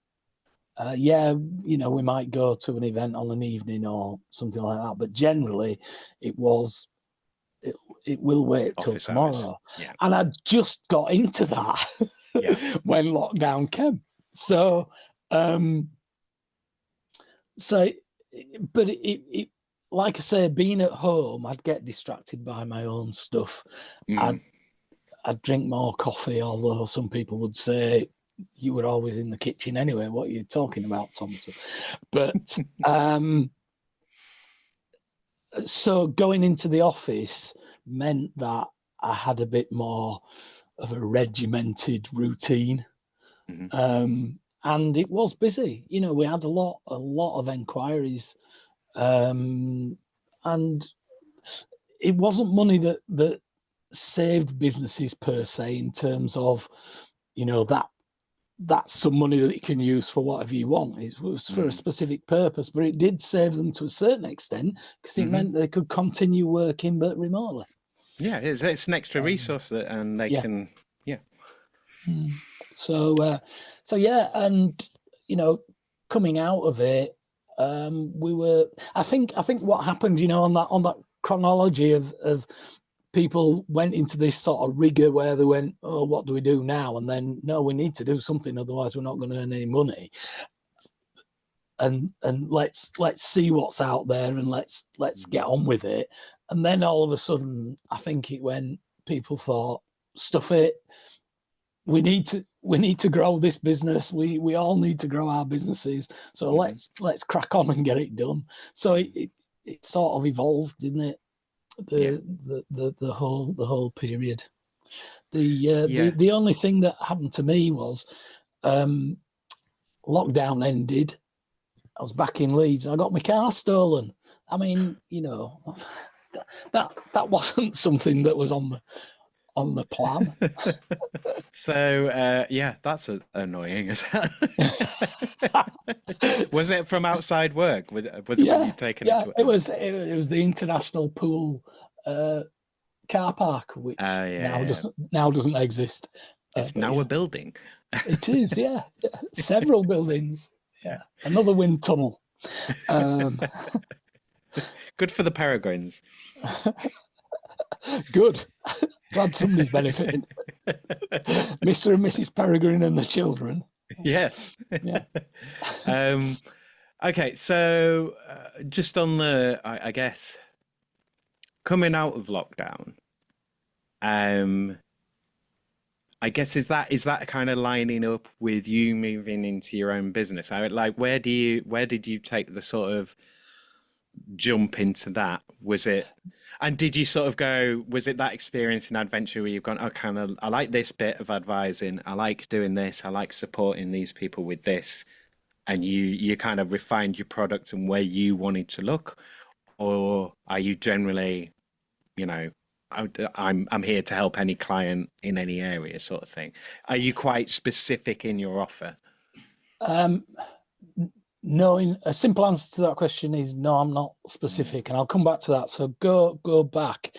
We might go to an event on an evening or something like that, but generally it will wait till tomorrow. Yeah. And I just got into that when lockdown came. So, but it like I say, being at home, I'd get distracted by my own stuff. I'd drink more coffee, although some people would say you were always in the kitchen anyway. What are you talking about, Thompson? But so going into the office meant that I had a bit more of a regimented routine. And it was busy. We had a lot of enquiries, and it wasn't money that saved businesses per se, in terms of, that's some money that you can use for whatever you want. It was for a specific purpose, but it did save them to a certain extent, because it meant they could continue working, but remotely. Yeah, it's an extra resource and they can, So yeah, and coming out of it, we were. I think what happened, on that chronology of people went into this sort of rigor where they went, oh, what do we do now? And then, no, we need to do something, otherwise we're not going to earn any money. And let's see what's out there, and let's get on with it. And then all of a sudden, I think it went. People thought, stuff it. We need to grow this business. We all need to grow our businesses. So let's crack on and get it done. So it sort of evolved, didn't it? The whole period. The only thing that happened to me was lockdown ended. I was back in Leeds. I got my car stolen. I mean, that wasn't something that was on the plan. So, yeah, that's annoying. Was it from outside work? Was it when you'd taken it to? It was the International Pool car park, which now doesn't exist. It's now a building. It is, yeah. Several buildings. Yeah, another wind tunnel. Good for the peregrines. Good. Glad somebody's benefiting. Mr. and Mrs. Peregrine and the children. Yes. Yeah. Okay, so just on the, I guess, coming out of lockdown, I guess is that kind of lining up with you moving into your own business? Where did you take the sort of jump into that? And did you sort of go, was it that experience in adventure where you've gone, I like this bit of advising, I like doing this, I like supporting these people with this, and you kind of refined your product and where you wanted to look? Or are you generally, I'm here to help any client in any area sort of thing? Are you quite specific in your offer? No, a simple answer to that question is no, I'm not specific, and I'll come back to that. So go back.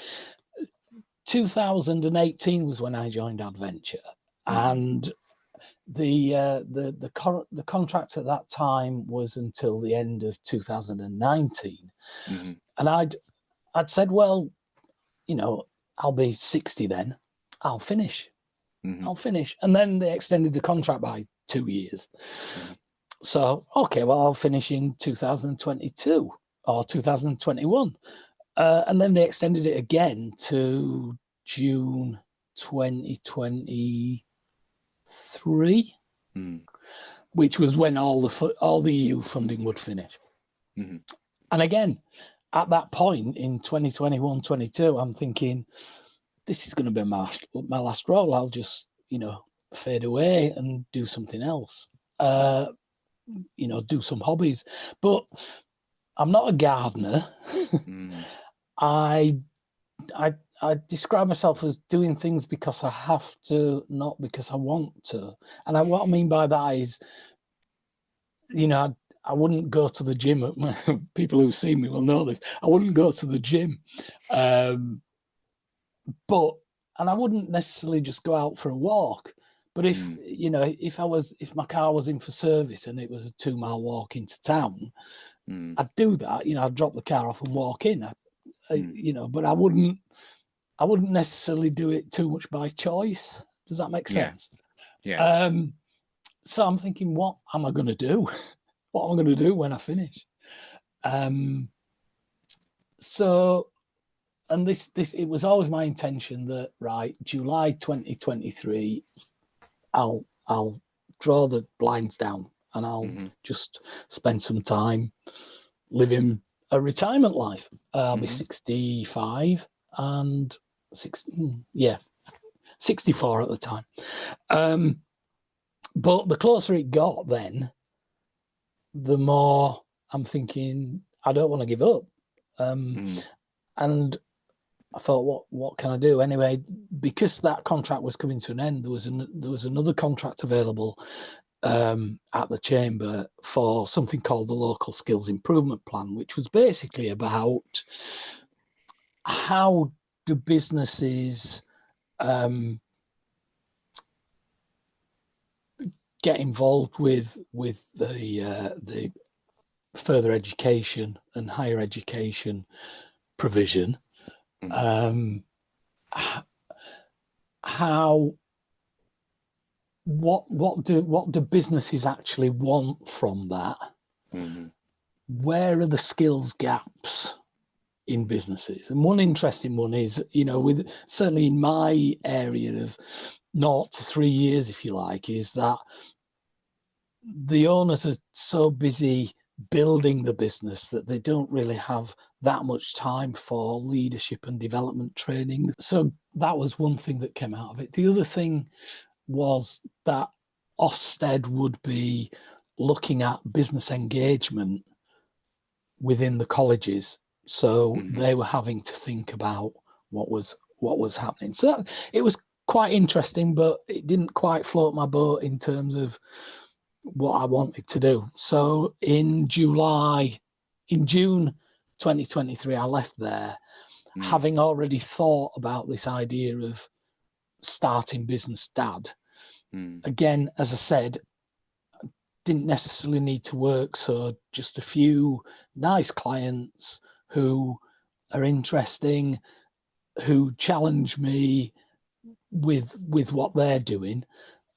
2018 was when I joined Adventure, and the contract at that time was until the end of 2019, and I'd said, well, I'll be 60 then. I'll finish. And then they extended the contract by 2 years. So, okay, well, I'll finish in 2022 or 2021. And then they extended it again to June 2023, which was when all the EU funding would finish. And again, at that point in 2021, 22, I'm thinking, this is going to be my last role. I'll just, fade away and do something else. Do some hobbies. But I'm not a gardener. I describe myself as doing things because I have to, not because I want to. And what I mean by that is, I wouldn't go to the gym. People who see me will know this. I wouldn't go to the gym. And I wouldn't necessarily just go out for a walk. But if my car was in for service and it was a 2-mile walk into town, I'd do that. I'd drop the car off and walk in. But I wouldn't necessarily do it too much by choice. Does that make sense? Yeah. So I'm thinking, what am I going to do? What am I going to do when I finish? And it was always my intention that, right, July 2023, I'll draw the blinds down and I'll just spend some time living a retirement life. I'll be 65 and 64 at the time. But the closer it got then, the more I'm thinking, I don't want to give up. And I thought, what can I do? Anyway, because that contract was coming to an end, there was another contract available at the chamber for something called the Local Skills Improvement Plan, which was basically about how do businesses get involved with the further education and higher education provision. What do businesses actually want from that? Where are the skills gaps in businesses? And one interesting one is, with certainly in my area of 0 to 3 years, if you like, is that the owners are so busy building the business that they don't really have that much time for leadership and development training. So that was one thing that came out of it. The other thing was that Ofsted would be looking at business engagement within the colleges So they were having to think about what was happening. So it was quite interesting, but it didn't quite float my boat in terms of what I wanted to do. So in June 2023, I left there, having already thought about this idea of starting Business Dad. Again, as I said, didn't necessarily need to work, so just a few nice clients who are interesting, who challenge me with what they're doing,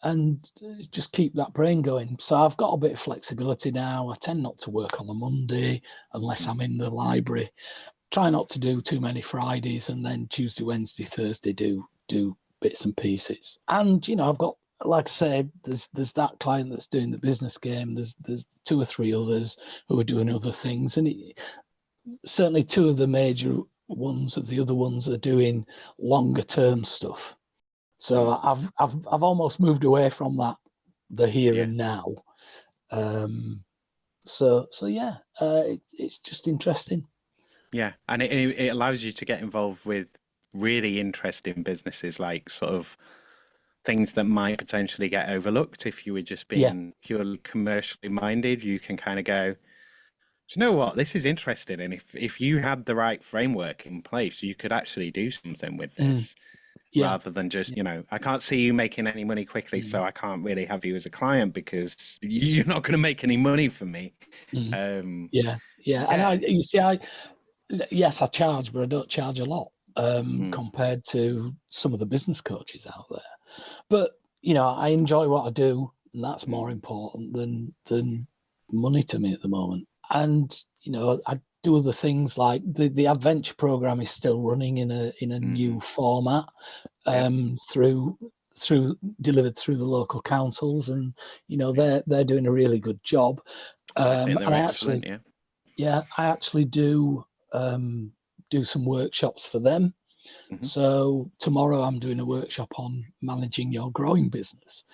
and just keep that brain going. So I've got a bit of flexibility now. I tend not to work on a Monday unless I'm in the library. Try not to do too many Fridays, and then Tuesday, Wednesday, Thursday do bits and pieces. And I've got, like I say, there's that client that's doing the business game. There's 2 or 3 others who are doing other things, and certainly 2 of the major ones of the other ones are doing longer term stuff. So I've almost moved away from the here and now. So yeah, it's just interesting. Yeah, and it allows you to get involved with really interesting businesses, like sort of things that might potentially get overlooked if you were just being purely commercially minded. You can kind of go, do you know what? This is interesting, and if you had the right framework in place, you could actually do something with this. Rather than just, I can't see you making any money quickly, so I can't really have you as a client because you're not going to make any money for me. And yes, I charge, but I don't charge a lot compared to some of the business coaches out there. But I enjoy what I do, and that's more important than money to me at the moment. And I do other things, like the adventure program is still running in a new format, delivered through the local councils, and they're doing a really good job. I think they're excellent. I actually do some workshops for them. So tomorrow I'm doing a workshop on managing your growing business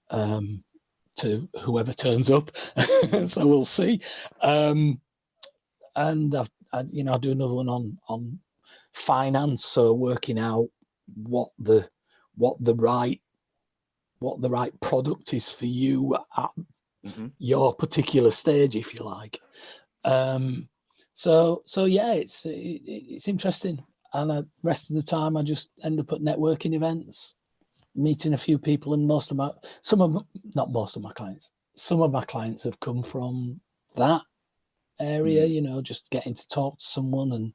to whoever turns up. So we'll see. And I do another one on finance, so working out what the right product is for you at your particular stage, if you like. So yeah, it's interesting. And the rest of the time I just end up at networking events, meeting a few people, and some of my clients have come from that area, just getting to talk to someone. And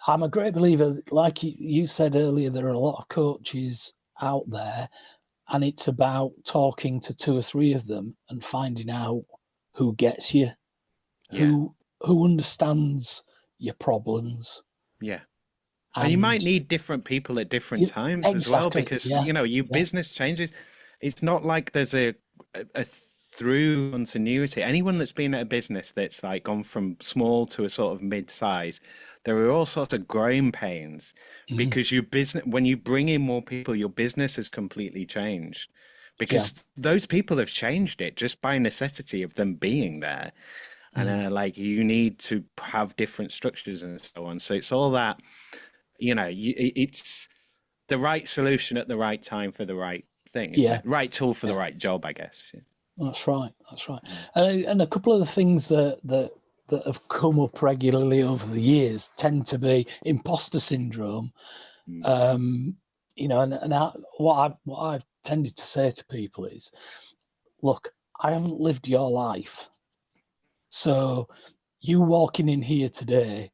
I'm a great believer, like you said earlier, there are a lot of coaches out there, and it's about talking to 2 or 3 of them and finding out who gets you, who understands your problems. And you might need different people at different times as well, because your business changes. It's not like there's a through continuity. Anyone that's been at a business that's like gone from small to a sort of mid-size, there are all sorts of growing pains because your business, when you bring in more people, your business has completely changed because those people have changed it just by necessity of them being there. And like you need to have different structures and so on. So it's all that, it's the right solution at the right time for the right thing. Right tool for the right job, I guess. That's right. And a couple of the things that have come up regularly over the years tend to be imposter syndrome. And what I've tended to say to people is, look, I haven't lived your life. So you walking in here today,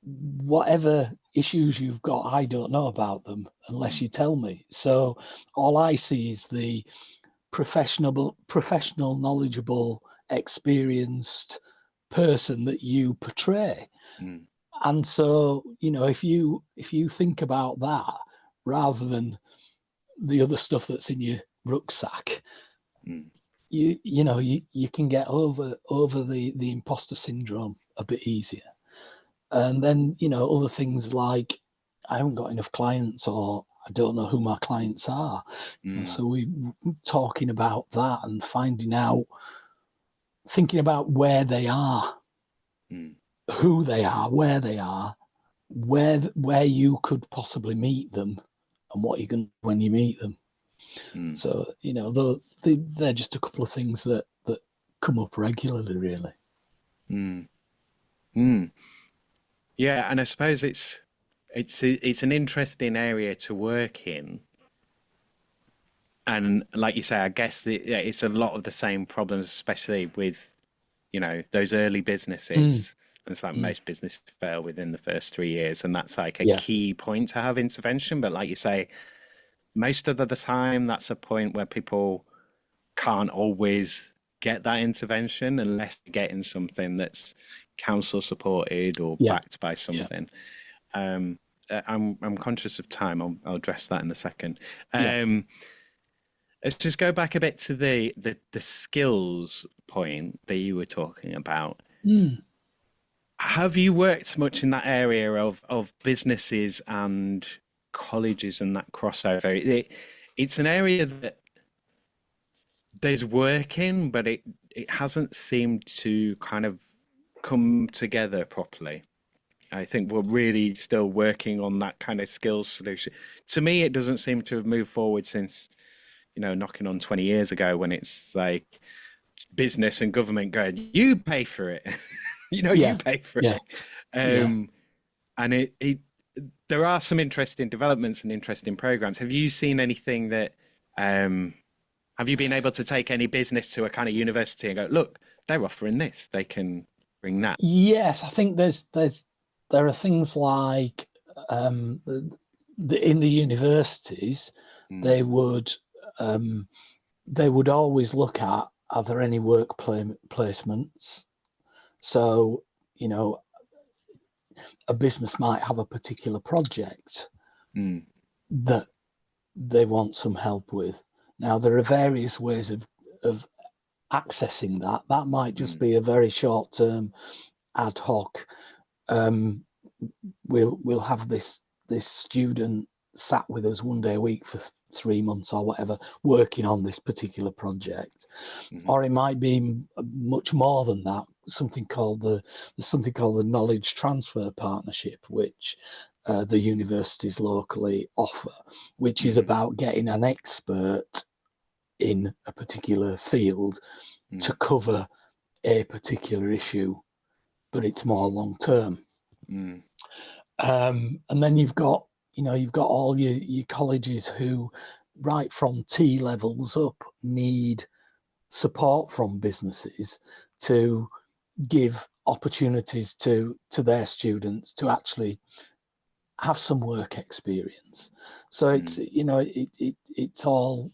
whatever issues you've got, I don't know about them unless you tell me. So all I see is the professional, knowledgeable, experienced person that you portray. And so, if you think about that rather than the other stuff that's in your rucksack, you can get over the imposter syndrome a bit easier. And then, other things like I haven't got enough clients, or I don't know who my clients are. So we're talking about that and thinking about where they are. who they are, where they are, where you could possibly meet them, and what you can when you meet them. So, you know, they're just a couple of things that come up regularly, really. Yeah, and I suppose it's an interesting area to work in. And like you say, I guess it's a lot of the same problems, especially with, you know, those early businesses. It's like most businesses fail within the first 3 years, and that's like a key point to have intervention. But like you say, most of the time, that's a point where people can't always get that intervention unless you're getting something that's council supported or backed by something. I'm conscious of time. I'll address that in a second. Let's just go back a bit to the skills point that you were talking about. Have you worked much in that area of businesses and colleges and that crossover? It's an area that there's work in, but it hasn't seemed to kind of come together properly. I think we're really still working on that kind of skills solution. To me, it doesn't seem to have moved forward since, you know, knocking on 20 years ago, when it's like business and government going, you pay for it. You know, you pay for it. And there are some interesting developments and interesting programs. Have you seen anything that, have you been able to take any business to a kind of university and go, look, they're offering this, they can bring that? Yes, I think there are things like in the universities, they would always look at, are there any work placements? So, you know, a business might have a particular project that they want some help with. Now, there are various ways of accessing that. That might just be a very short-term ad hoc. We'll have this student sat with us one day a week for 3 months or whatever, working on this particular project. Or it might be much more than that. There's something called the knowledge transfer partnership, which the universities locally offer, which is about getting an expert in a particular field to cover a particular issue, but it's more long term. And then you've got all your colleges who, right from T levels up, need support from businesses to give opportunities to their students to actually have some work experience. So it's it's all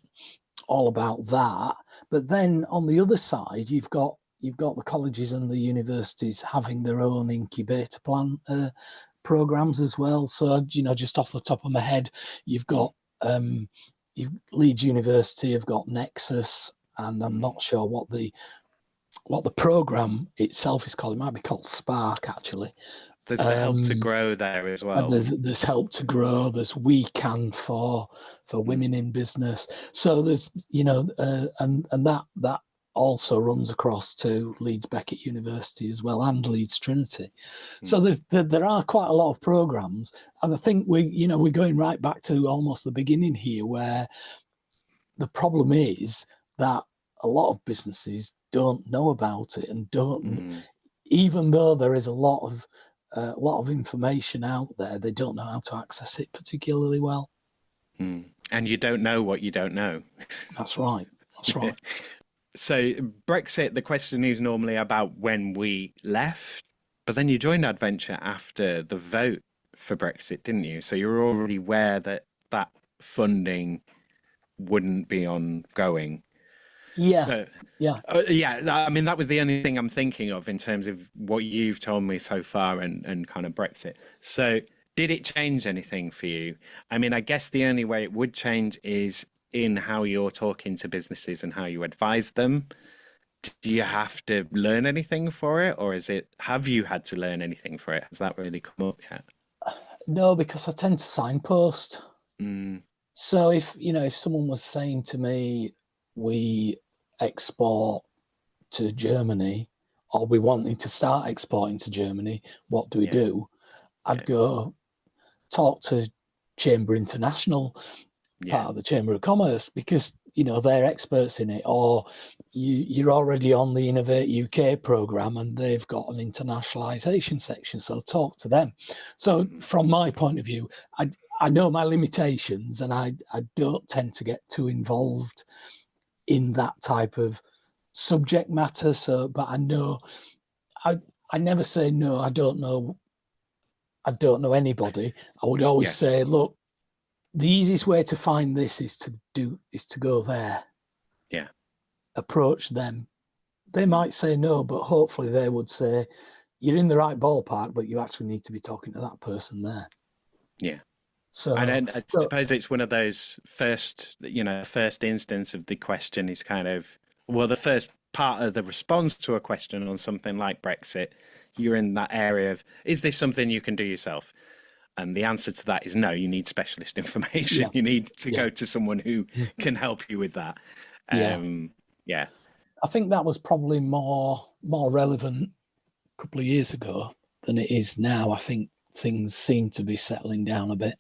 about that. But then on the other side, you've got the colleges and the universities having their own incubator plan programs as well. So, you know, just off the top of my head, you've got Leeds University have got Nexus, and I'm not sure what the program itself is called. It might be called Spark, actually. There's the Help to Grow there as well. There's Help to Grow. There's We Can for women in business. So there's, you know, and that also runs across to Leeds Beckett University as well, and Leeds Trinity. So there are quite a lot of programs, and I think we're going right back to almost the beginning here, where the problem is that a lot of businesses don't know about it, and don't, even though there is a lot of information out there, they don't know how to access it particularly well. And you don't know what you don't know. That's right. That's right. So Brexit, the question is normally about when we left, but then you joined Adventure after the vote for Brexit, didn't you? So you're already aware that funding wouldn't be ongoing. Yeah. So, yeah. I mean, that was the only thing I'm thinking of in terms of what you've told me so far and kind of Brexit. So did it change anything for you? I mean, I guess the only way it would change is in how you're talking to businesses and how you advise them. Do you have to learn anything for it, or have you had to learn anything for it? Has that really come up yet? No, because I tend to signpost. So if someone was saying to me, we export to Germany, or we wanted to start exporting to Germany, what do we do? I'd go talk to Chamber International, part of the Chamber of Commerce, because, you know, they're experts in it, or you're already on the Innovate UK programme and they've got an internationalisation section, so talk to them. So from my point of view, I know my limitations, and I don't tend to get too involved in that type of subject matter. So, but I know, I never say no, I don't know anybody. I would always say, look, the easiest way to find this is to go there. Yeah. Approach them. They might say no, but hopefully they would say, you're in the right ballpark, but you actually need to be talking to that person there. Yeah. So, and I suppose it's one of those first instance of the question is kind of, well, the first part of the response to a question on something like Brexit, you're in that area of, is this something you can do yourself? And the answer to that is no, you need specialist information. Yeah. You need to go to someone who can help you with that. Yeah. I think that was probably more relevant a couple of years ago than it is now. I think things seem to be settling down a bit.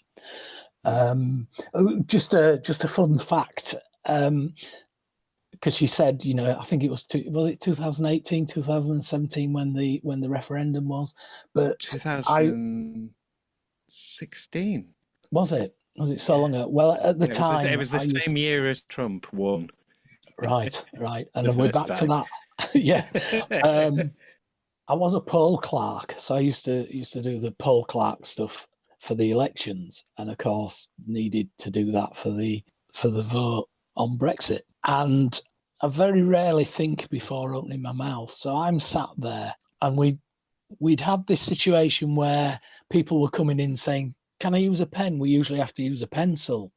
Just a fun fact, because she said, you know, I think it was 2018, 2017 when the referendum was, but 2016. Was it so long ago? Well, at the time it was the same year as Trump won. Right, and then we're back to that. Yeah. I was a poll clerk, so I used to do the poll clerk stuff for the elections, and of course needed to do that for the vote on Brexit. And I very rarely think before opening my mouth. So I'm sat there, and we'd had this situation where people were coming in saying, "Can I use a pen? We usually have to use a pencil."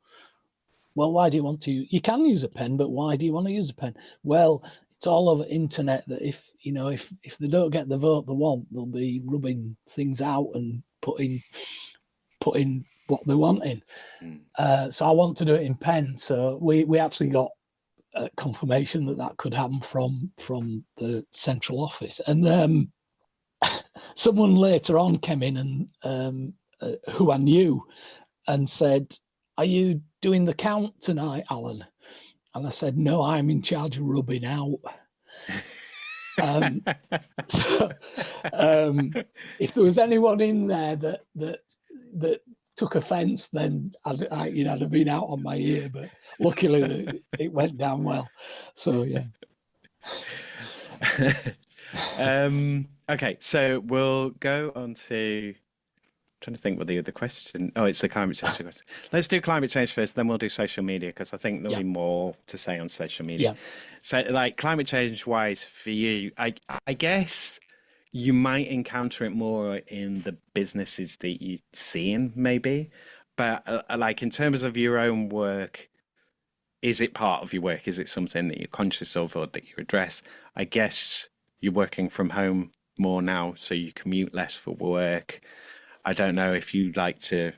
Well, why do you want to? You can use a pen, but why do you want to use a pen? Well, it's all over internet that if they don't get the vote they want, they'll be rubbing things out and putting what they want in. So I want to do it in pen. So we actually got confirmation that could happen from the central office. And someone later on came in and who I knew and said, "Are you doing the count tonight, Alan?" And I said, "No, I'm in charge of rubbing out." So if there was anyone in there that took offence, then I'd have been out on my ear. But luckily, it went down well. So yeah. Okay, so we'll go on to. Trying to think what the other question. Oh, it's the climate change question. Let's do climate change first, then we'll do social media, because I think there'll be more to say on social media. So, like, climate change wise for you, I guess you might encounter it more in the businesses that you're seeing, maybe. But like in terms of your own work, is it part of your work? Is it something that you're conscious of or that you address? I guess you're working from home more now, so you commute less for work. I don't know if you like to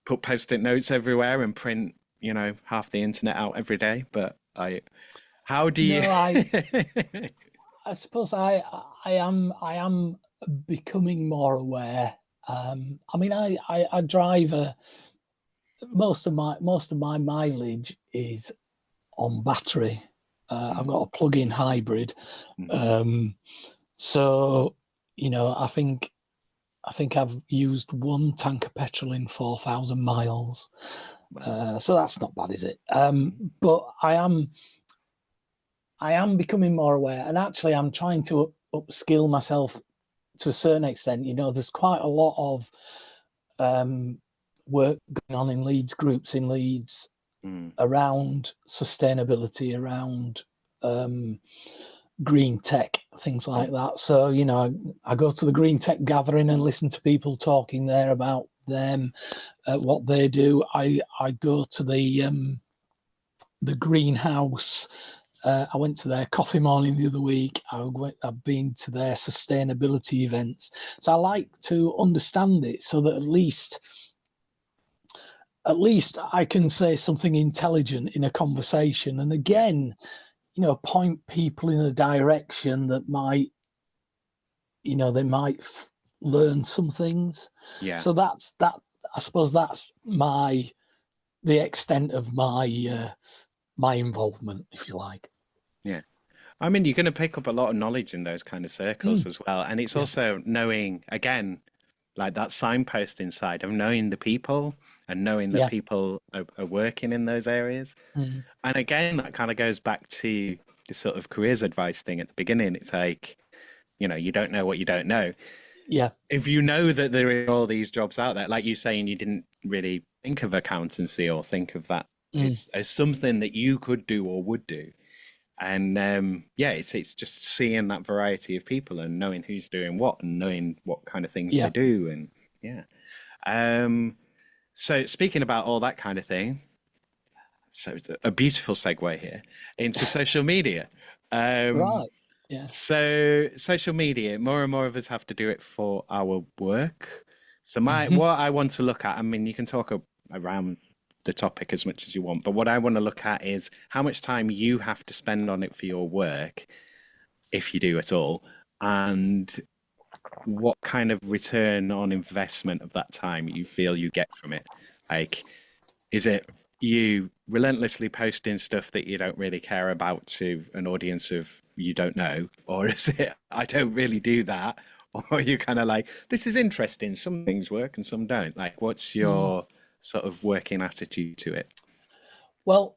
put Post-it notes everywhere and print, half the internet out every day, but how do you? No, I suppose I am becoming more aware. I mean, I drive most of my mileage is on battery. I've got a plug-in hybrid, so I think I've used one tank of petrol in 4,000 miles. So that's not bad, is it? But I am becoming more aware, and actually I'm trying to upskill myself to a certain extent. There's quite a lot of work going on in Leeds, groups in Leeds around sustainability, around green tech, things like that. So, I go to the green tech gathering and listen to people talking there about them, what they do. I go to the greenhouse. I went to their coffee morning the other week. I've been to their sustainability events. So I like to understand it so that at least I can say something intelligent in a conversation. And again, point people in a direction that might you know, they might learn some things. Yeah. So that's that. I suppose that's the extent of my my involvement, if you like. Yeah. I mean, you're going to pick up a lot of knowledge in those kind of circles as well. And it's also knowing, again, like that signposting side of knowing the people and knowing that people are working in those areas. And again, that kind of goes back to the sort of careers advice thing at the beginning. It's like, you know, you don't know what you don't know. Yeah. If you know that there are all these jobs out there, like you saying, you didn't really think of accountancy or think of that as something that you could do or would do. And it's just seeing that variety of people and knowing who's doing what and knowing what kind of things they do. And so speaking about all that kind of thing, so a beautiful segue here into social media. Right. Yeah. So social media, more and more of us have to do it for our work. So what I want to look at, I mean, you can talk around the topic as much as you want, but what I want to look at is how much time you have to spend on it for your work, if you do at all, and what kind of return on investment of that time you feel you get from it. Like, is it you relentlessly posting stuff that you don't really care about to an audience of you don't know, or is it I don't really do that, or you kind of like, this is interesting, some things work and some don't? Like, what's your sort of working attitude to it? Well,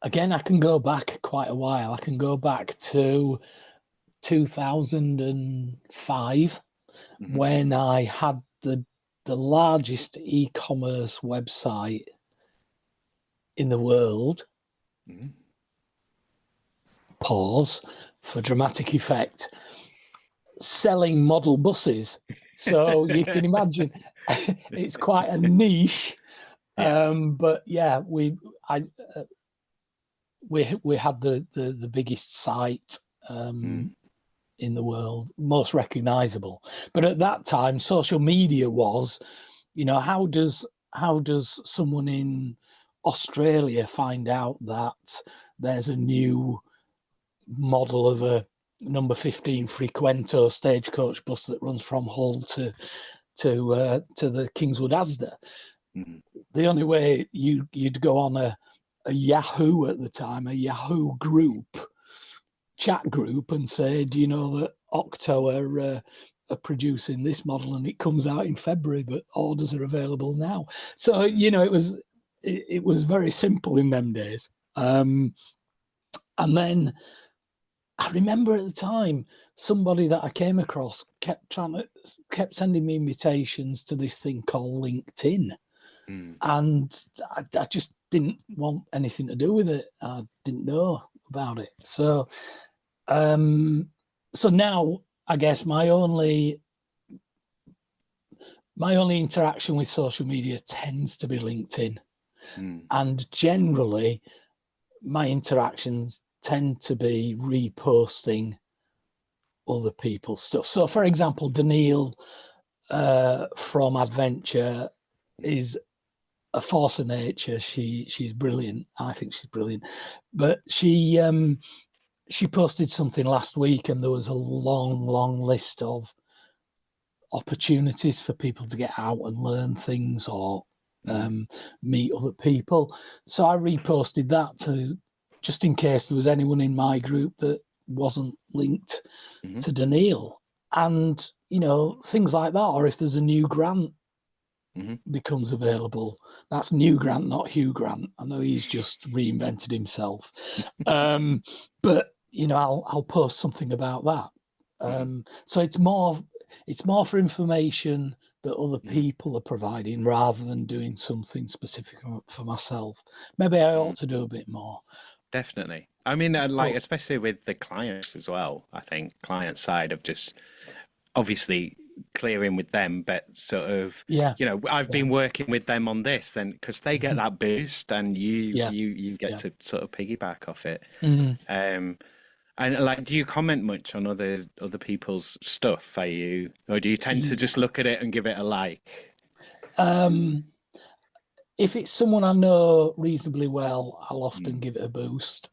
again, I can go back quite a while. I can go back to 2005 when I had the largest e-commerce website in the world. Pause for dramatic effect. Selling model buses. So you can imagine it's quite a niche. But yeah, we had the biggest site in the world, most recognizable. But at that time, social media was, you know, how does someone in Australia find out that there's a new model of a number 15 Frequento stagecoach bus that runs from Hull to the Kingswood Asda? The only way you'd go on a Yahoo at the time, a Yahoo chat group, and say, do you know that Octo are producing this model and it comes out in February, but orders are available now. So, you know, it was very simple in them days. And then I remember at the time, somebody that I came across kept sending me invitations to this thing called LinkedIn. And I just didn't want anything to do with it. I didn't know about it. So now I guess my only interaction with social media tends to be LinkedIn. And generally my interactions tend to be reposting other people's stuff. So for example, Danielle from Adventure is a force of nature. She's brilliant. I think she's brilliant. But she posted something last week and there was a long list of opportunities for people to get out and learn things or meet other people. So I reposted that to just in case there was anyone in my group that wasn't linked to Danielle. And, you know, things like that. Or if there's a new grant becomes available, that's New Grant, not Hugh Grant. I know he's just reinvented himself. But, you know, I'll post something about that. So it's more for information that other people are providing rather than doing something specific for myself. Maybe I ought to do a bit more. Definitely. I mean, like, especially with the clients as well, I think client side of just obviously clearing with them, but sort of, you know, I've been working with them on this, and because they get that boost and you get to sort of piggyback off it. And like, do you comment much on other people's stuff? Or do you tend to just look at it and give it a like? If it's someone I know reasonably well, I'll often give it a boost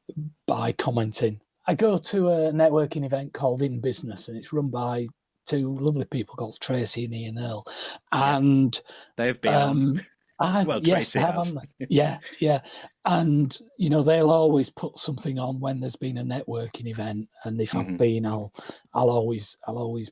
by commenting. I go to a networking event called In Business, and it's run by two lovely people called Tracy and Ian Earl, and they've been on. Well, yes, Tracy they have, has. haven't they? Yeah. And they'll always put something on when there's been a networking event, and if I've been, I'll always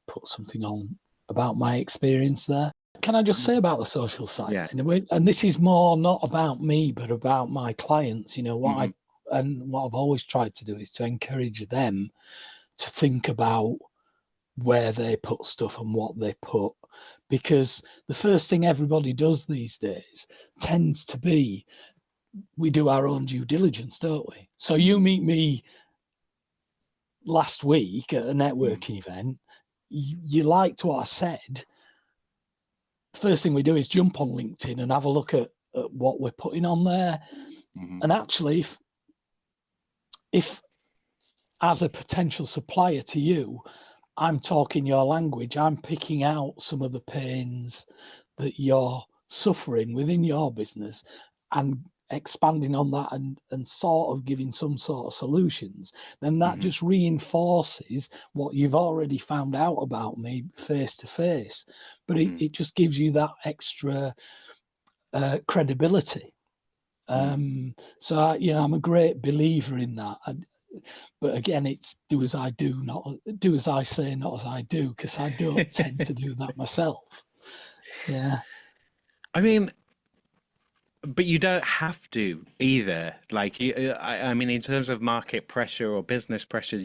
put something on about my experience there. Can I just say about the social side? Yeah. And this is more not about me, but about my clients. What I've always tried to do is to encourage them to think about where they put stuff and what they put, because the first thing everybody does these days tends to be, we do our own due diligence, don't we? So you meet me last week at a networking event, you liked what I said. First thing we do is jump on LinkedIn and have a look at what we're putting on there. And actually, if as a potential supplier to you, I'm talking your language, I'm picking out some of the pains that you're suffering within your business and expanding on that and sort of giving some sort of solutions, then that just reinforces what you've already found out about me face to face. But it just gives you that extra credibility. So I'm a great believer in that. But again, it's do as I do, not do as I say, not as I do, because I don't tend to do that myself. Yeah. I mean, but you don't have to either. Like, I mean, in terms of market pressure or business pressure,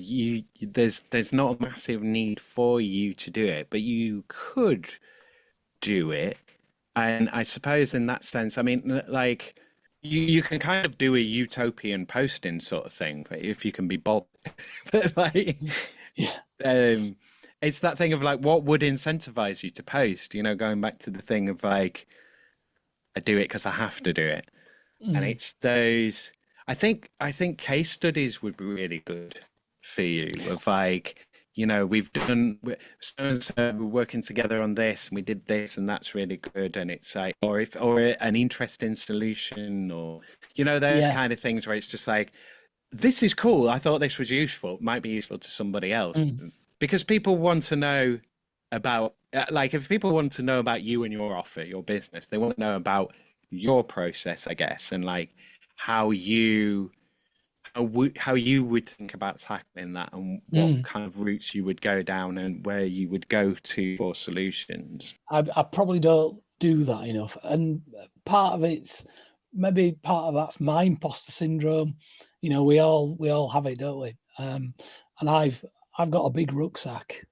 there's not a massive need for you to do it, but you could do it. And I suppose in that sense, I mean, like, you can kind of do a utopian posting sort of thing, if you can be bold. But like, it's that thing of like, what would incentivize you to post? Going back to the thing of like, I do it because I have to do it, and it's those. I think case studies would be really good for you. Of like, we've done so we're working together on this, and we did this, and that's really good. And it's like, or an interesting solution, or those kind of things where it's just like, this is cool. I thought this was useful. It might be useful to somebody else, because people want to know about. Like, if people want to know about you and your offer, your business, they want to know about your process, I guess, and like how you would think about tackling that, and what kind of routes you would go down, and where you would go to for solutions. I probably don't do that enough, and part of that's my imposter syndrome. We all have it, don't we? And I've got a big rucksack.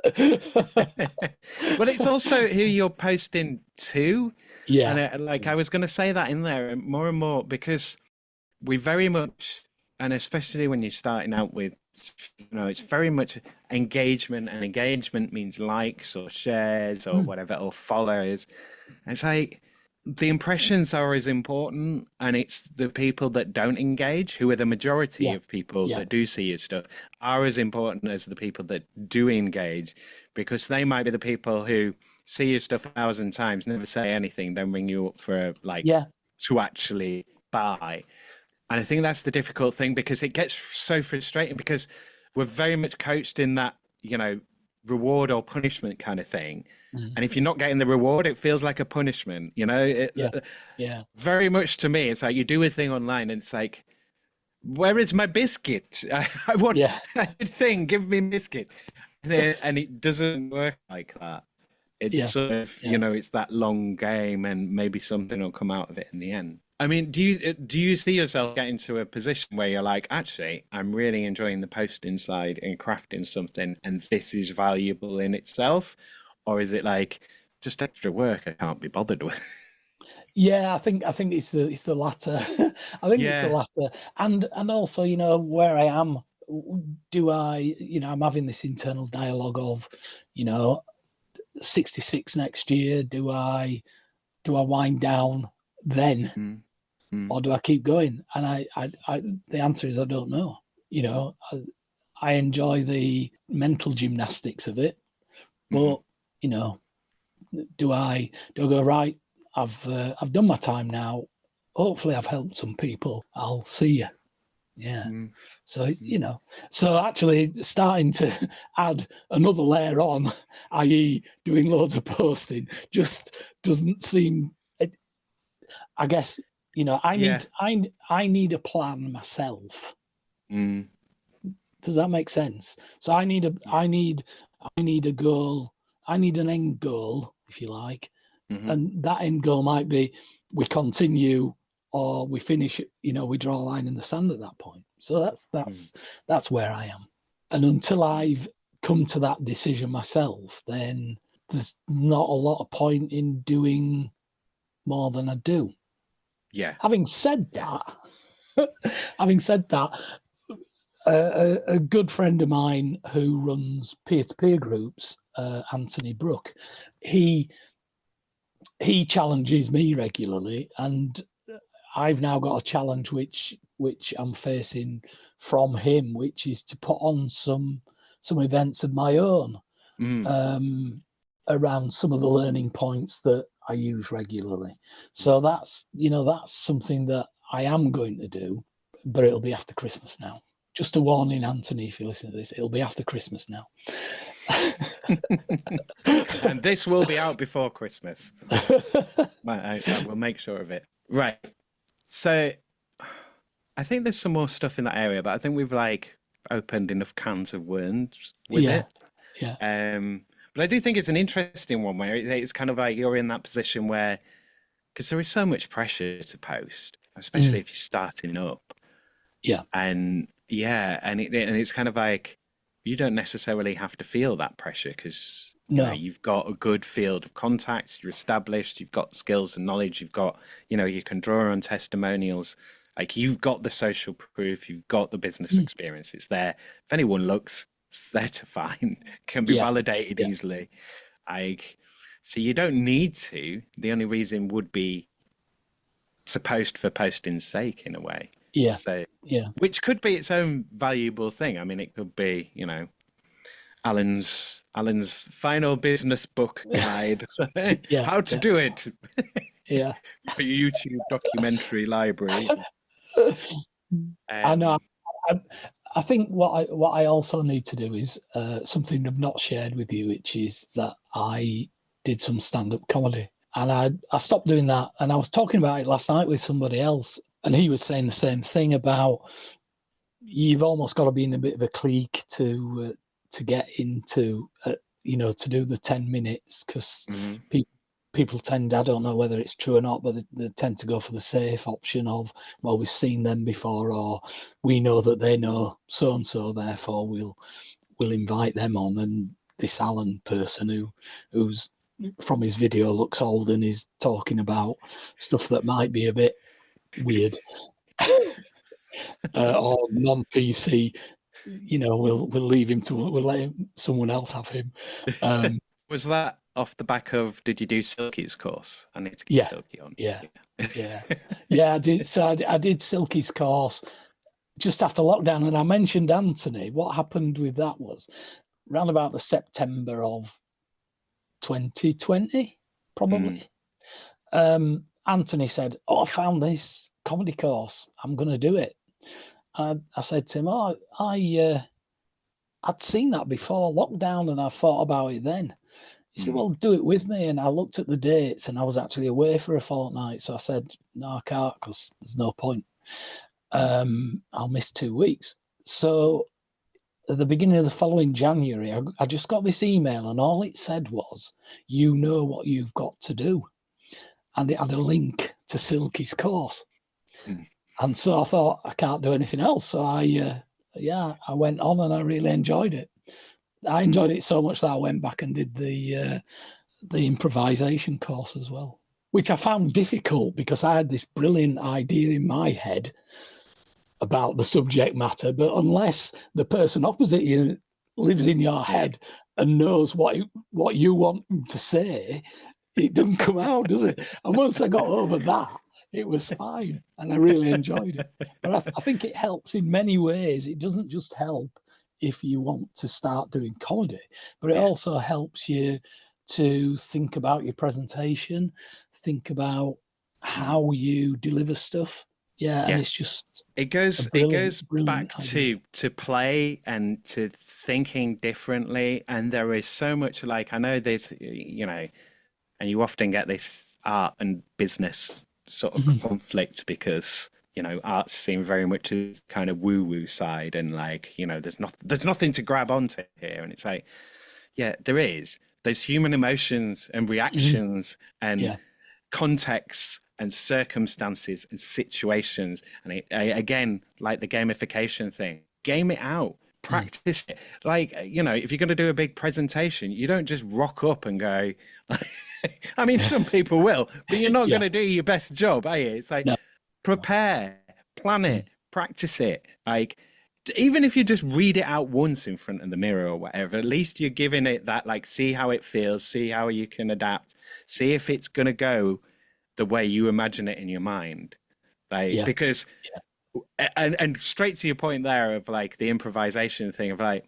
But it's also who you're posting to. Yeah. And I was going to say that in there more and more, because we very much, and especially when you're starting out with, it's very much engagement, and engagement means likes or shares or whatever, or follows. And it's like, the impressions are as important, and it's the people that don't engage, who are the majority of people that do see your stuff, are as important as the people that do engage, because they might be the people who see your stuff 1,000 times, never say anything, then ring you up for to actually buy. And I think that's the difficult thing, because it gets so frustrating, because we're very much coached in that, reward or punishment kind of thing. And if you're not getting the reward, it feels like a punishment, Very much to me, it's like you do a thing online and it's like, where is my biscuit? I want a thing, give me a biscuit. And it doesn't work like that. It's sort of, it's that long game, and maybe something will come out of it in the end. I mean, do you see yourself getting to a position where you're like, actually, I'm really enjoying the posting side and crafting something, and this is valuable in itself? Or is it like just extra work I can't be bothered with? Yeah, I think it's the latter. I think it's the latter, and also, where I am, do I, I'm having this internal dialogue of, 66 next year. Do I wind down then, or do I keep going? And I the answer is I don't know. I enjoy the mental gymnastics of it, but do I go, right? I've done my time now. Hopefully I've helped some people. I'll see you. Yeah. So, so actually starting to add another layer on, i.e. doing loads of posting, just doesn't seem, I guess, I need a plan myself. Does that make sense? So I need a goal. I need an end goal, if you like. And that end goal might be we continue or we finish, we draw a line in the sand at that point. So that's where I am. And until I've come to that decision myself, then there's not a lot of point in doing more than I do. Yeah. Having said that, a good friend of mine who runs peer-to-peer groups, Anthony Brook, he challenges me regularly, and I've now got a challenge which I'm facing from him, which is to put on some events of my own around some of the learning points that I use regularly. So that's something that I am going to do, but it'll be after Christmas now. Just a warning, Anthony, if you listen to this, it'll be after Christmas now. And this will be out before Christmas. I will make sure of it. Right. So I think there's some more stuff in that area, but I think we've opened enough cans of worms with it. Yeah. But I do think it's an interesting one where it's kind of like you're in that position where, because there is so much pressure to post, especially if you're starting up. Yeah. And it's kind of like you don't necessarily have to feel that pressure because you've got a good field of contacts, you're established, you've got skills and knowledge, you've got, you can draw on testimonials, like you've got the social proof, you've got the business experience, it's there. If anyone looks, it's there to find, can be validated easily. So you don't need to. The only reason would be to post for posting's sake in a way. Yeah. So, which could be its own valuable thing. I mean, it could be, Alan's final business book guide, how to do it. Yeah. For YouTube documentary library. I know. I think what I also need to do is something I've not shared with you, which is that I did some stand-up comedy, and I stopped doing that. And I was talking about it last night with somebody else, and he was saying the same thing about you've almost got to be in a bit of a clique to get into, to do the 10 minutes because people tend, I don't know whether it's true or not, but they tend to go for the safe option of, well, we've seen them before, or we know that they know so-and-so, therefore we'll invite them on. And this Alan person who's from his video looks old and is talking about stuff that might be a bit weird or non-PC, we'll leave him we'll let someone else have him. Was that off the back of, did you do Silky's course? I need to get Silky on. Yeah, I did. So I did Silky's course just after lockdown, and I mentioned Anthony. What happened with that was around about the September of 2020, probably. Anthony said, I found this comedy course, I'm going to do it. And I said to him, I'd seen that before lockdown and I thought about it then. He said, well, do it with me. And I looked at the dates and I was actually away for a fortnight. So I said, no, I can't because there's no point. I'll miss 2 weeks. So at the beginning of the following January, I just got this email and all it said was, you know what you've got to do. And it had a link to Silky's course. And so I thought, I can't do anything else. So I went on and I really enjoyed it. I enjoyed it so much that I went back and did the improvisation course as well, which I found difficult because I had this brilliant idea in my head about the subject matter, but unless the person opposite you lives in your head and knows what you want them to say, it doesn't come out, does it? And once I got over that, it was fine, and I really enjoyed it. But I think it helps in many ways. It doesn't just help if you want to start doing comedy, but it also helps you to think about your presentation, think about how you deliver stuff. Yeah, and Yeah. it's just It a goes brilliant back idea. to play and to thinking differently. And there is so much, like, I know there's, and you often get this art and business sort of Mhm. conflict because, arts seem very much as kind of woo-woo side, and like, there's nothing to grab onto here. And it's like, yeah, there is. There's human emotions and Mhm. reactions and Yeah, contexts and circumstances and situations. And again, like the gamification thing, game it out, mm. practice it. Like, if you're going to do a big presentation, you don't just rock up and go, I mean, some people will, but you're not going Yeah, to do your best job, are you? It's like, no, prepare, plan mm. it, practice it. Like, even if you just read it out once in front of the mirror or whatever, at least you're giving it that, like, see how it feels, see how you can adapt, see if it's going to go the way you imagine it in your mind. Like, Yeah, because, and straight to your point there of like the improvisation thing of like,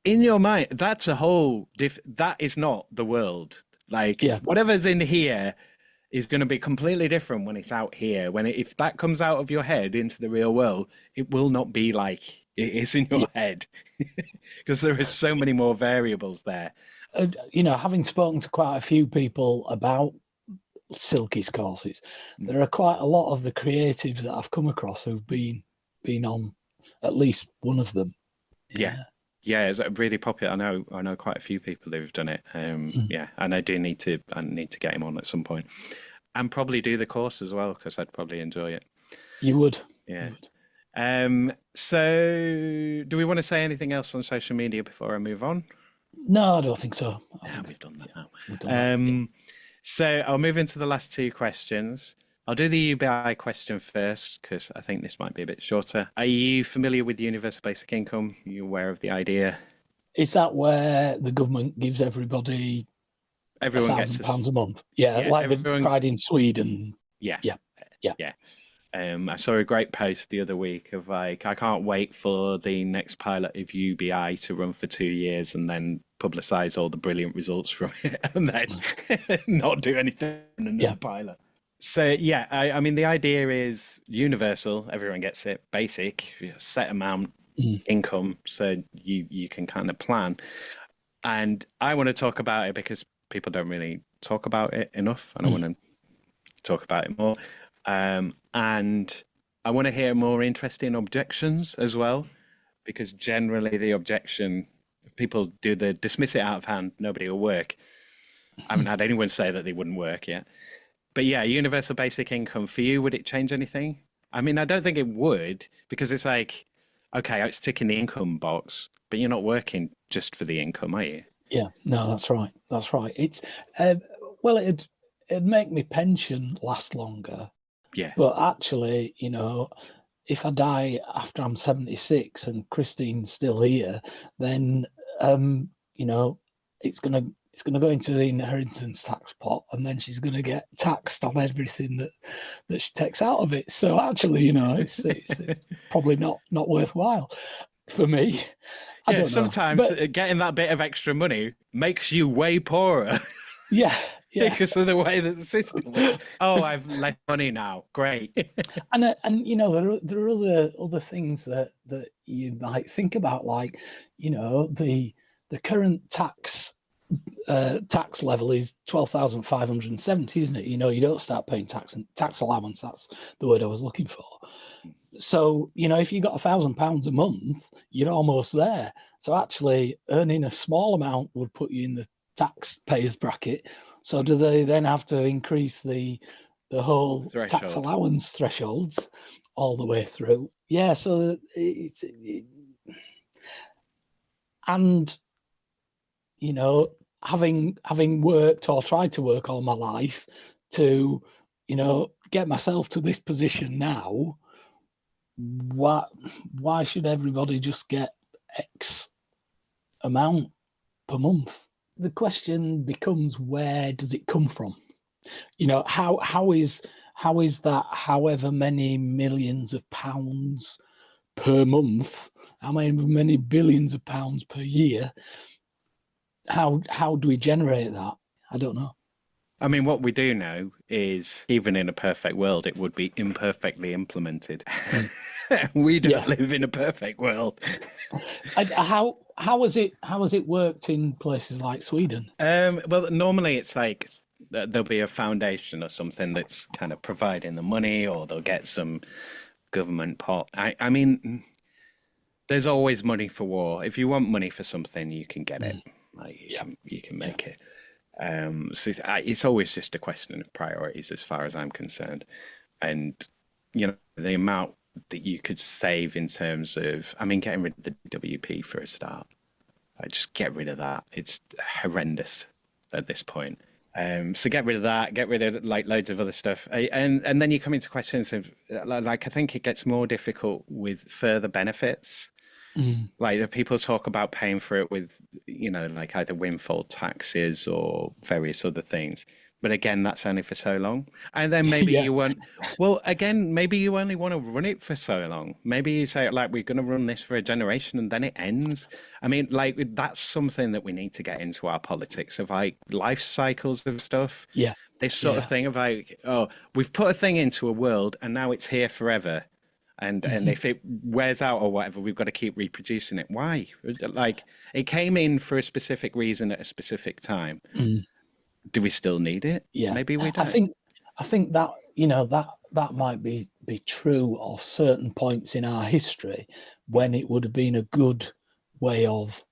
in your mind, that's a whole that is not the world. Like, yeah, whatever's in here is going to be completely different when it's out here. If that comes out of your head into the real world, it will not be like it is in yeah. your head, because there is so many more variables there. Having spoken to quite a few people about Silky's courses, there are quite a lot of the creatives that I've come across who've been on at least one of them. Yeah. Yeah. Yeah, it's really popular. I know quite a few people who've done it. Mm. Yeah, and I need to get him on at some point, and probably do the course as well because I'd probably enjoy it. You would. Yeah. You would. So do we want to say anything else on social media before I move on? No, I don't think so. I No, think we've done that yeah, now. we've done that. Yeah. So I'll move into the last two questions. I'll do the UBI question first because I think this might be a bit shorter. Are you familiar with universal basic income? Are you aware of the idea? Is that where the government gives everybody Everyone gets £1,000 a month? Yeah, yeah, like they everyone, tried in Sweden. yeah, Yeah, yeah. yeah. I saw a great post the other week of like, I can't wait for the next pilot of UBI to run for 2 years and then publicize all the brilliant results from it and then not do anything in another Yeah. pilot. So yeah, I mean the idea is universal, everyone gets it, basic, set amount, Mm. income, so you can kind of plan. And I want to talk about it because people don't really talk about it enough, and I want to talk about it more. And I want to hear more interesting objections as well, because generally the objection, people do the dismiss it out of hand, nobody will work. I haven't had anyone say that they wouldn't work yet. But yeah, universal basic income for you, would it change anything? I mean, I don't think it would, because it's like, okay, it's ticking the income box, but you're not working just for the income, are you? Yeah, no, that's right. That's right. It's well, it'd make my pension last longer, Yeah. but actually, if I die after I'm 76 and Christine's still here, then you know, it's gonna go into the inheritance tax pot, and then she's gonna get taxed on everything that she takes out of it. So actually, it's probably not worthwhile for me. I Yeah, don't know, sometimes but getting that bit of extra money makes you way poorer yeah, yeah. because of the way that the system works. Oh, I've less money now. Great. And there are other things that you might think about, like the current tax level is 12,570, isn't it? You don't start paying tax allowance. That's the word I was looking for. So if you got £1,000 a month, you're almost there. So actually, earning a small amount would put you in the taxpayers bracket. So do they then have to increase the whole tax Threshold. allowance thresholds all the way through? Yeah. So and having worked or tried to work all my life to get myself to this position now, why should everybody just get X amount per month? The question becomes, where does it come from? How is that however many millions of pounds per month, how many billions of pounds per year? How do we generate that? I don't know. I mean, what we do know is even in a perfect world, it would be imperfectly implemented. We don't live in a perfect world. How has it worked in places like Sweden? Well, normally it's like there'll be a foundation or something that's kind of providing the money, or they'll get some government pot. I mean, there's always money for war. If you want money for something, you can get it. Like you can make it. So it's always just a question of priorities, as far as I'm concerned. And the amount that you could save in terms of, I mean, getting rid of the WP for a start. I just get rid of that. It's horrendous at this point. So get rid of that. Get rid of like loads of other stuff, and then you come into questions of like I think it gets more difficult with further benefits. Like the people talk about paying for it with, like either windfall taxes or various other things. But again, that's only for so long. And then maybe you want, well, again, maybe you only want to run it for so long. Maybe you say, like, we're going to run this for a generation and then it ends. I mean, like, that's something that we need to get into our politics of like life cycles of stuff. Yeah. This sort of thing of like, oh, we've put a thing into a world and now it's here forever. And if it wears out or whatever, we've got to keep reproducing it. Why? Like, it came in for a specific reason at a specific time. Do we still need it? Yeah, maybe we don't. I think that that might be true of certain points in our history when it would have been a good way of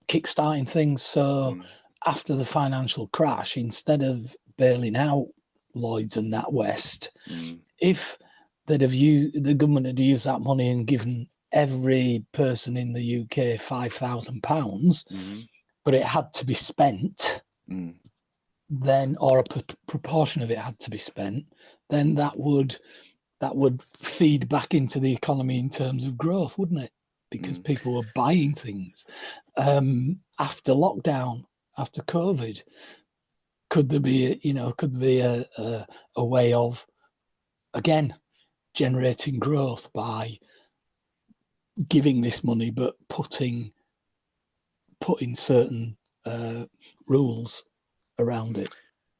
kickstarting things. So after the financial crash, instead of bailing out Lloyd's and NatWest, if the government had used that money and given every person in the UK £5,000, but it had to be spent. Then, or a proportion of it had to be spent, then that would feed back into the economy in terms of growth, wouldn't it? Because people were buying things. After lockdown, after COVID, could there be a way of, again, generating growth by giving this money but putting certain rules around it?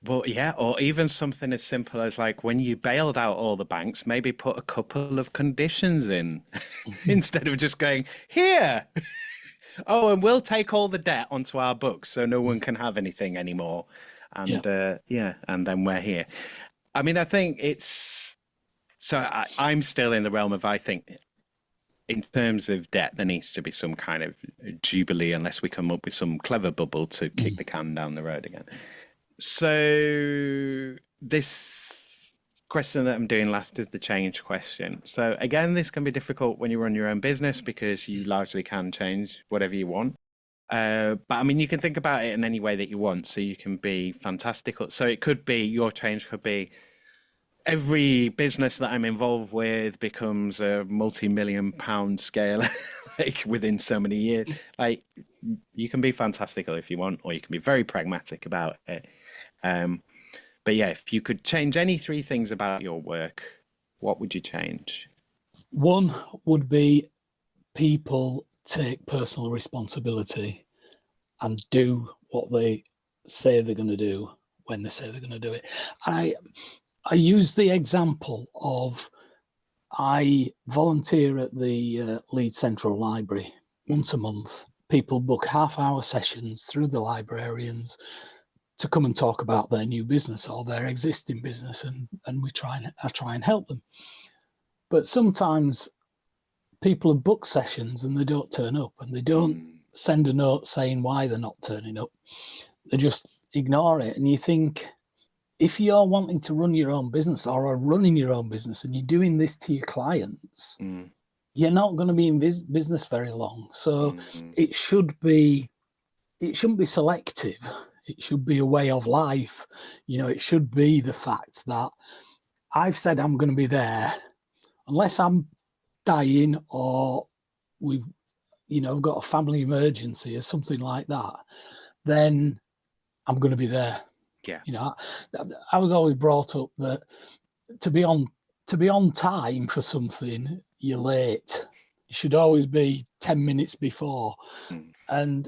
Well, yeah, or even something as simple as like when you bailed out all the banks, maybe put a couple of conditions in instead of just going, here. Oh, and we'll take all the debt onto our books so no one can have anything anymore. And and then we're here. I mean, I think it's, so I'm still in the realm of, I think in terms of debt, there needs to be some kind of jubilee unless we come up with some clever bubble to kick the can down the road again. So this question that I'm doing last is the change question. So again, this can be difficult when you run your own business because you largely can change whatever you want. But I mean, you can think about it in any way that you want. So you can be fantastic. So it could be, your change could be, every business that I'm involved with becomes a multi-million-pound scale, like within so many years. Like, you can be fantastical if you want, or you can be very pragmatic about it. But yeah, if you could change any three things about your work, what would you change? One would be people take personal responsibility and do what they say they're going to do when they say they're going to do it. And I use the example of, I volunteer at the Leeds Central Library once a month. People book half-hour sessions through the librarians to come and talk about their new business or their existing business, and I try and help them. But sometimes people have booked sessions and they don't turn up, and they don't send a note saying why they're not turning up. They just ignore it. And you think, if you're wanting to run your own business or are running your own business and you're doing this to your clients, you're not going to be in business very long. So it shouldn't be selective. It should be a way of life. It should be the fact that I've said I'm going to be there, unless I'm dying or we've got a family emergency or something like that, then I'm going to be there. Yeah. I was always brought up that to be on time for something, you're late. You should always be 10 minutes before. And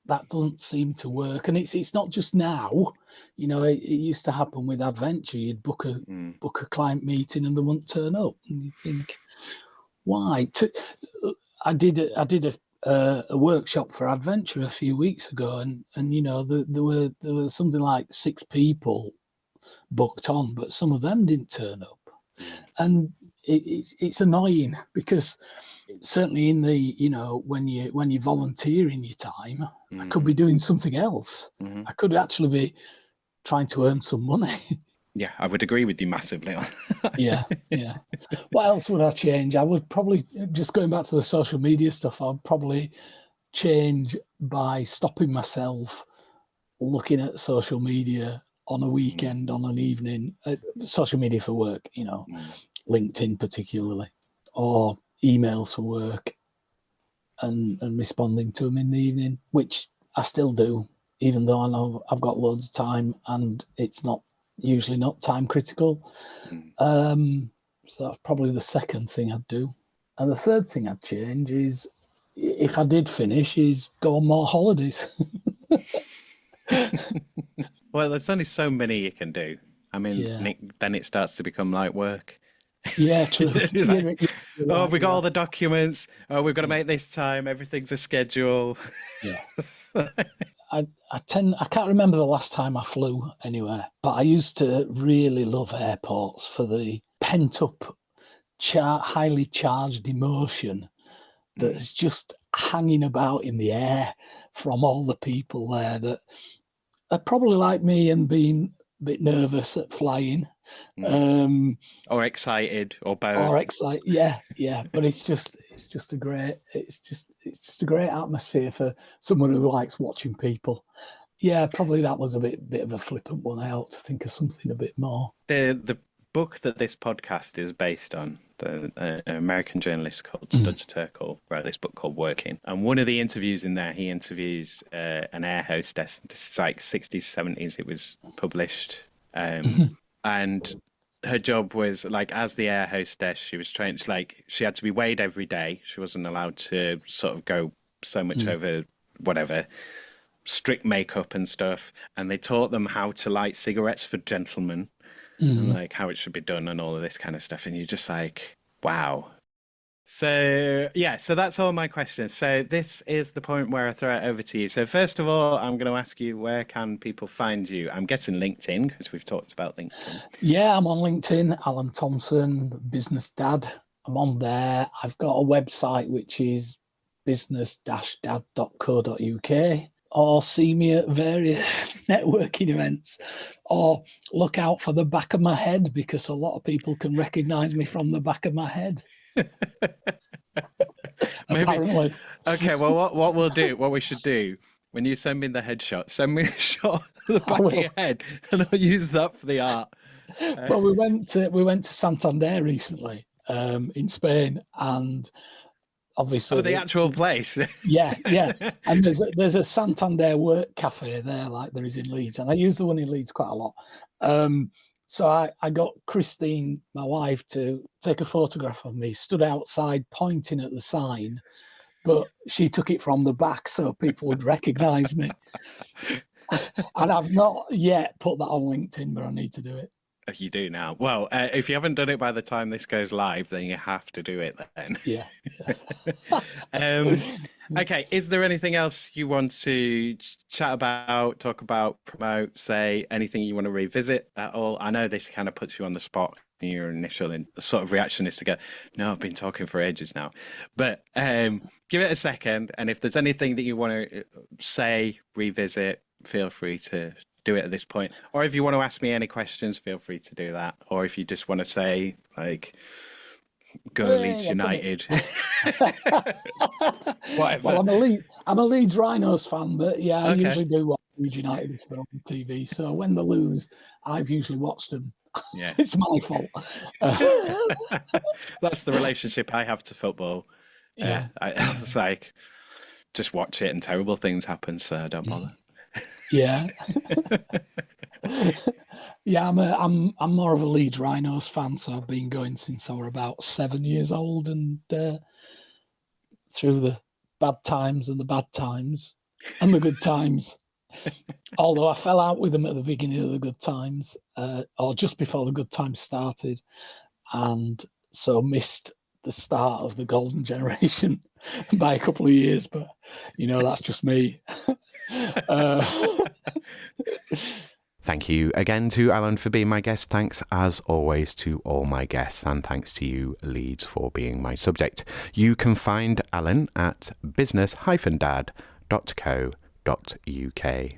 that doesn't seem to work. And it's not just now, you know, it used to happen with Adventure. You'd book a client meeting and they wouldn't turn up, and you think, why? I did a workshop for Adventure a few weeks ago, and you know, there were something like 6 people booked on, but some of them didn't turn up, and it's annoying, because certainly in the, you know, when you're volunteering your time, I could be doing something else. I could actually be trying to earn some money. Yeah, I would agree with you massively. Yeah. What else would I change? I would probably, just going back to the social media stuff, I'd probably change by stopping myself looking at social media on a weekend, on an evening, social media for work, you know, LinkedIn particularly, or emails for work, and responding to them in the evening, which I still do, even though I know I've got loads of time and it's usually not time critical. So that's probably the second thing I'd do. And the third thing I'd change is, if I did finish, is go on more holidays. Well, there's only so many you can do. I mean, Nick, then it starts to become like work. Yeah, true. Like, we got all the documents. Oh, we've got to make this time. Everything's a schedule. Yeah. I can't remember the last time I flew anywhere, but I used to really love airports for the pent up, highly charged emotion that's just hanging about in the air from all the people there that are probably like me and being a bit nervous at flying. Or excited, or both. Or excited, yeah. But it's just a great atmosphere for someone who likes watching people. Yeah, probably that was a bit of a flippant one. I ought to think of something a bit more. The book that this podcast is based on, an American journalist called Studs Terkel wrote this book called Working. And one of the interviews in there, he interviews an air hostess. This is like 60s, 70s. It was published. And her job was, like, as the air hostess, she was trained, she had to be weighed every day. She wasn't allowed to sort of go so much over whatever, strict makeup and stuff. And they taught them how to light cigarettes for gentlemen, and like how it should be done and all of this kind of stuff. And you're just like, wow. So yeah, so that's all my questions. So this is the point where I throw it over to you. So first of all, I'm going to ask you, where can people find you? I'm guessing LinkedIn, because we've talked about LinkedIn. Yeah, I'm on LinkedIn, Alan Thompson, Business Dad. I'm on there. I've got a website which is business-dad.co.uk, or see me at various networking events, or look out for the back of my head, because a lot of people can recognize me from the back of my head. Apparently. Okay, well, what we should do, when you send me the headshot, send me a shot of the back of your head, and I'll use that for the art. Well, we went to Santander recently, in Spain, and obviously the actual place. Yeah. And there's a Santander work cafe there, like there is in Leeds, and I use the one in Leeds quite a lot. So I got Christine, my wife, to take a photograph of me, stood outside pointing at the sign, but she took it from the back so people would recognize me. And I've not yet put that on LinkedIn, but I need to do it. You do now. Well, if you haven't done it by the time this goes live, then you have to do it then. Yeah. Okay, is there anything else you want to chat about, talk about, promote, say, anything you want to revisit at all? I know this kind of puts you on the spot, and your initial sort of reaction is to go, no, I've been talking for ages now. But give it a second, and if there's anything that you want to say, revisit, feel free to do it at this point. Or if you want to ask me any questions, feel free to do that. Or if you just want to say, like, go Leeds United. Whatever. Well, I'm a Leeds Rhinos fan, but yeah, I usually do watch Leeds United if they're on TV. So when they lose, I've usually watched them. Yeah. It's my fault. That's the relationship I have to football. Yeah. I was like, just watch it and terrible things happen, so don't bother. Yeah. Yeah, I'm more of a Leeds Rhinos fan, so I've been going since I was about 7 years old, and through the bad times and the bad times. and the good times. Although I fell out with them at the beginning of the good times, or just before the good times started, and so missed the start of the golden generation by a couple of years. But, that's just me. Thank you again to Alan for being my guest. Thanks, as always, to all my guests. And thanks to you, Leeds, for being my subject. You can find Alan at business-dad.co.uk.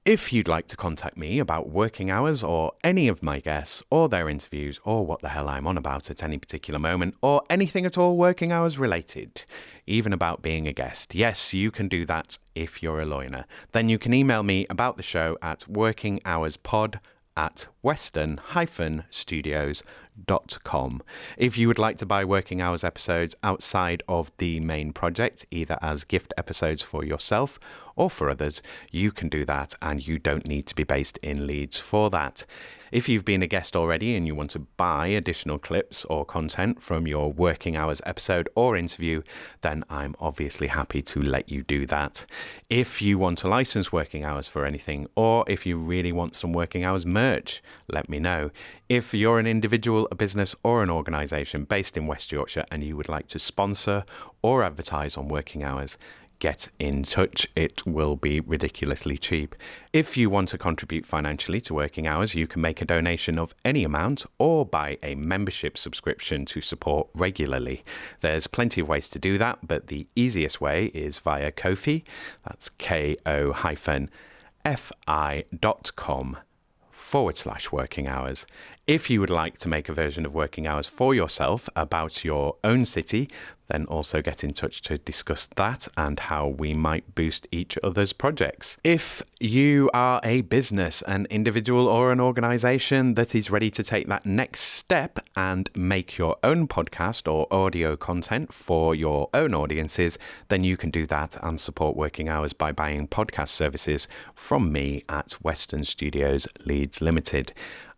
If you'd like to contact me about working hours or any of my guests or their interviews or what the hell I'm on about at any particular moment or anything at all working hours related, even about being a guest, yes, you can do that if you're a lawyer. Then you can email me about the show at workinghourspod@western-studios.com. If you would like to buy Working Hours episodes outside of the main project, either as gift episodes for yourself or for others, you can do that, and you don't need to be based in Leeds for that. If you've been a guest already and you want to buy additional clips or content from your Working Hours episode or interview, then I'm obviously happy to let you do that. If you want to license Working Hours for anything, or if you really want some Working Hours merch, let me know. If you're an individual, a business or an organisation based in West Yorkshire and you would like to sponsor or advertise on Working Hours, get in touch. It will be ridiculously cheap. If you want to contribute financially to Working Hours, you can make a donation of any amount or buy a membership subscription to support regularly. There's plenty of ways to do that, but the easiest way is via Ko-fi. That's ko-fi.com/working hours. If you would like to make a version of Working Hours for yourself about your own city, then also get in touch to discuss that and how we might boost each other's projects. If you are a business, an individual or an organisation that is ready to take that next step and make your own podcast or audio content for your own audiences, then you can do that and support Working Hours by buying podcast services from me at Western Studios Leeds Limited.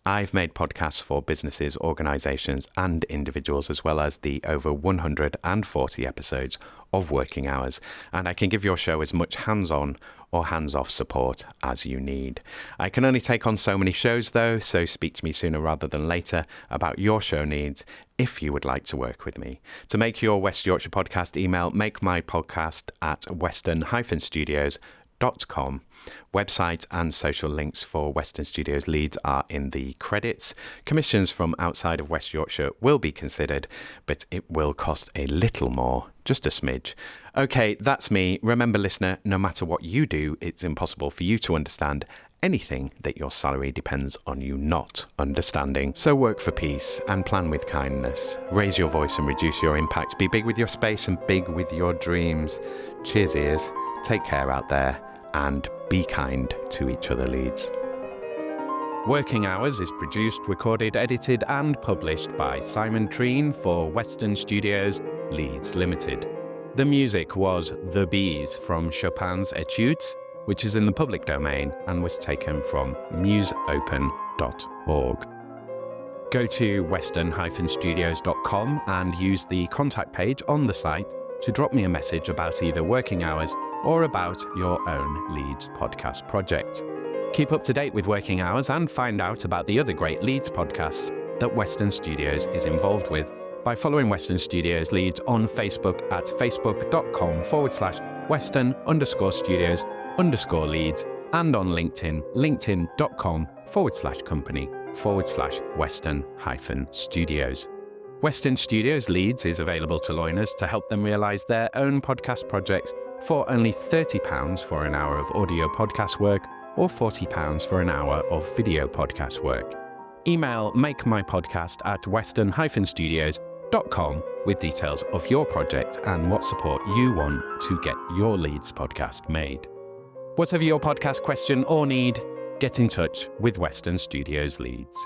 I've made podcasts for businesses, organisations and individuals, as well as the over 140 episodes of Working Hours, and I can give your show as much hands-on or hands-off support as you need. I can only take on so many shows though, so speak to me sooner rather than later about your show needs if you would like to work with me. To make your West Yorkshire podcast, email makemypodcast at western-studios.com. Website and social links for Western Studios Leeds are in the credits. Commissions from outside of West Yorkshire will be considered, but it will cost a little more, just a smidge. Okay, that's me. Remember, listener, no matter what you do, it's impossible for you to understand anything that your salary depends on you not understanding. So work for peace and plan with kindness. Raise your voice and reduce your impact. Be big with your space and big with your dreams. Cheers, ears. Take care out there. And be kind to each other, Leeds. Working Hours is produced, recorded, edited and published by Simon Treen for Western Studios Leeds Limited. The music was The Bees from Chopin's Etudes, which is in the public domain and was taken from museopen.org. Go to western-studios.com and use the contact page on the site to drop me a message about either Working Hours or about your own Leeds podcast project. Keep up to date with Working Hours and find out about the other great Leeds podcasts that Western Studios is involved with by following Western Studios Leeds on Facebook at facebook.com/western_studios_Leeds and on LinkedIn, linkedin.com/company/western-studios. Western Studios Leeds is available to loiners to help them realise their own podcast projects for only £30 for an hour of audio podcast work or £40 for an hour of video podcast work. Email makemypodcast at western-studios.com with details of your project and what support you want to get your Leeds podcast made. Whatever your podcast question or need, get in touch with Western Studios Leeds.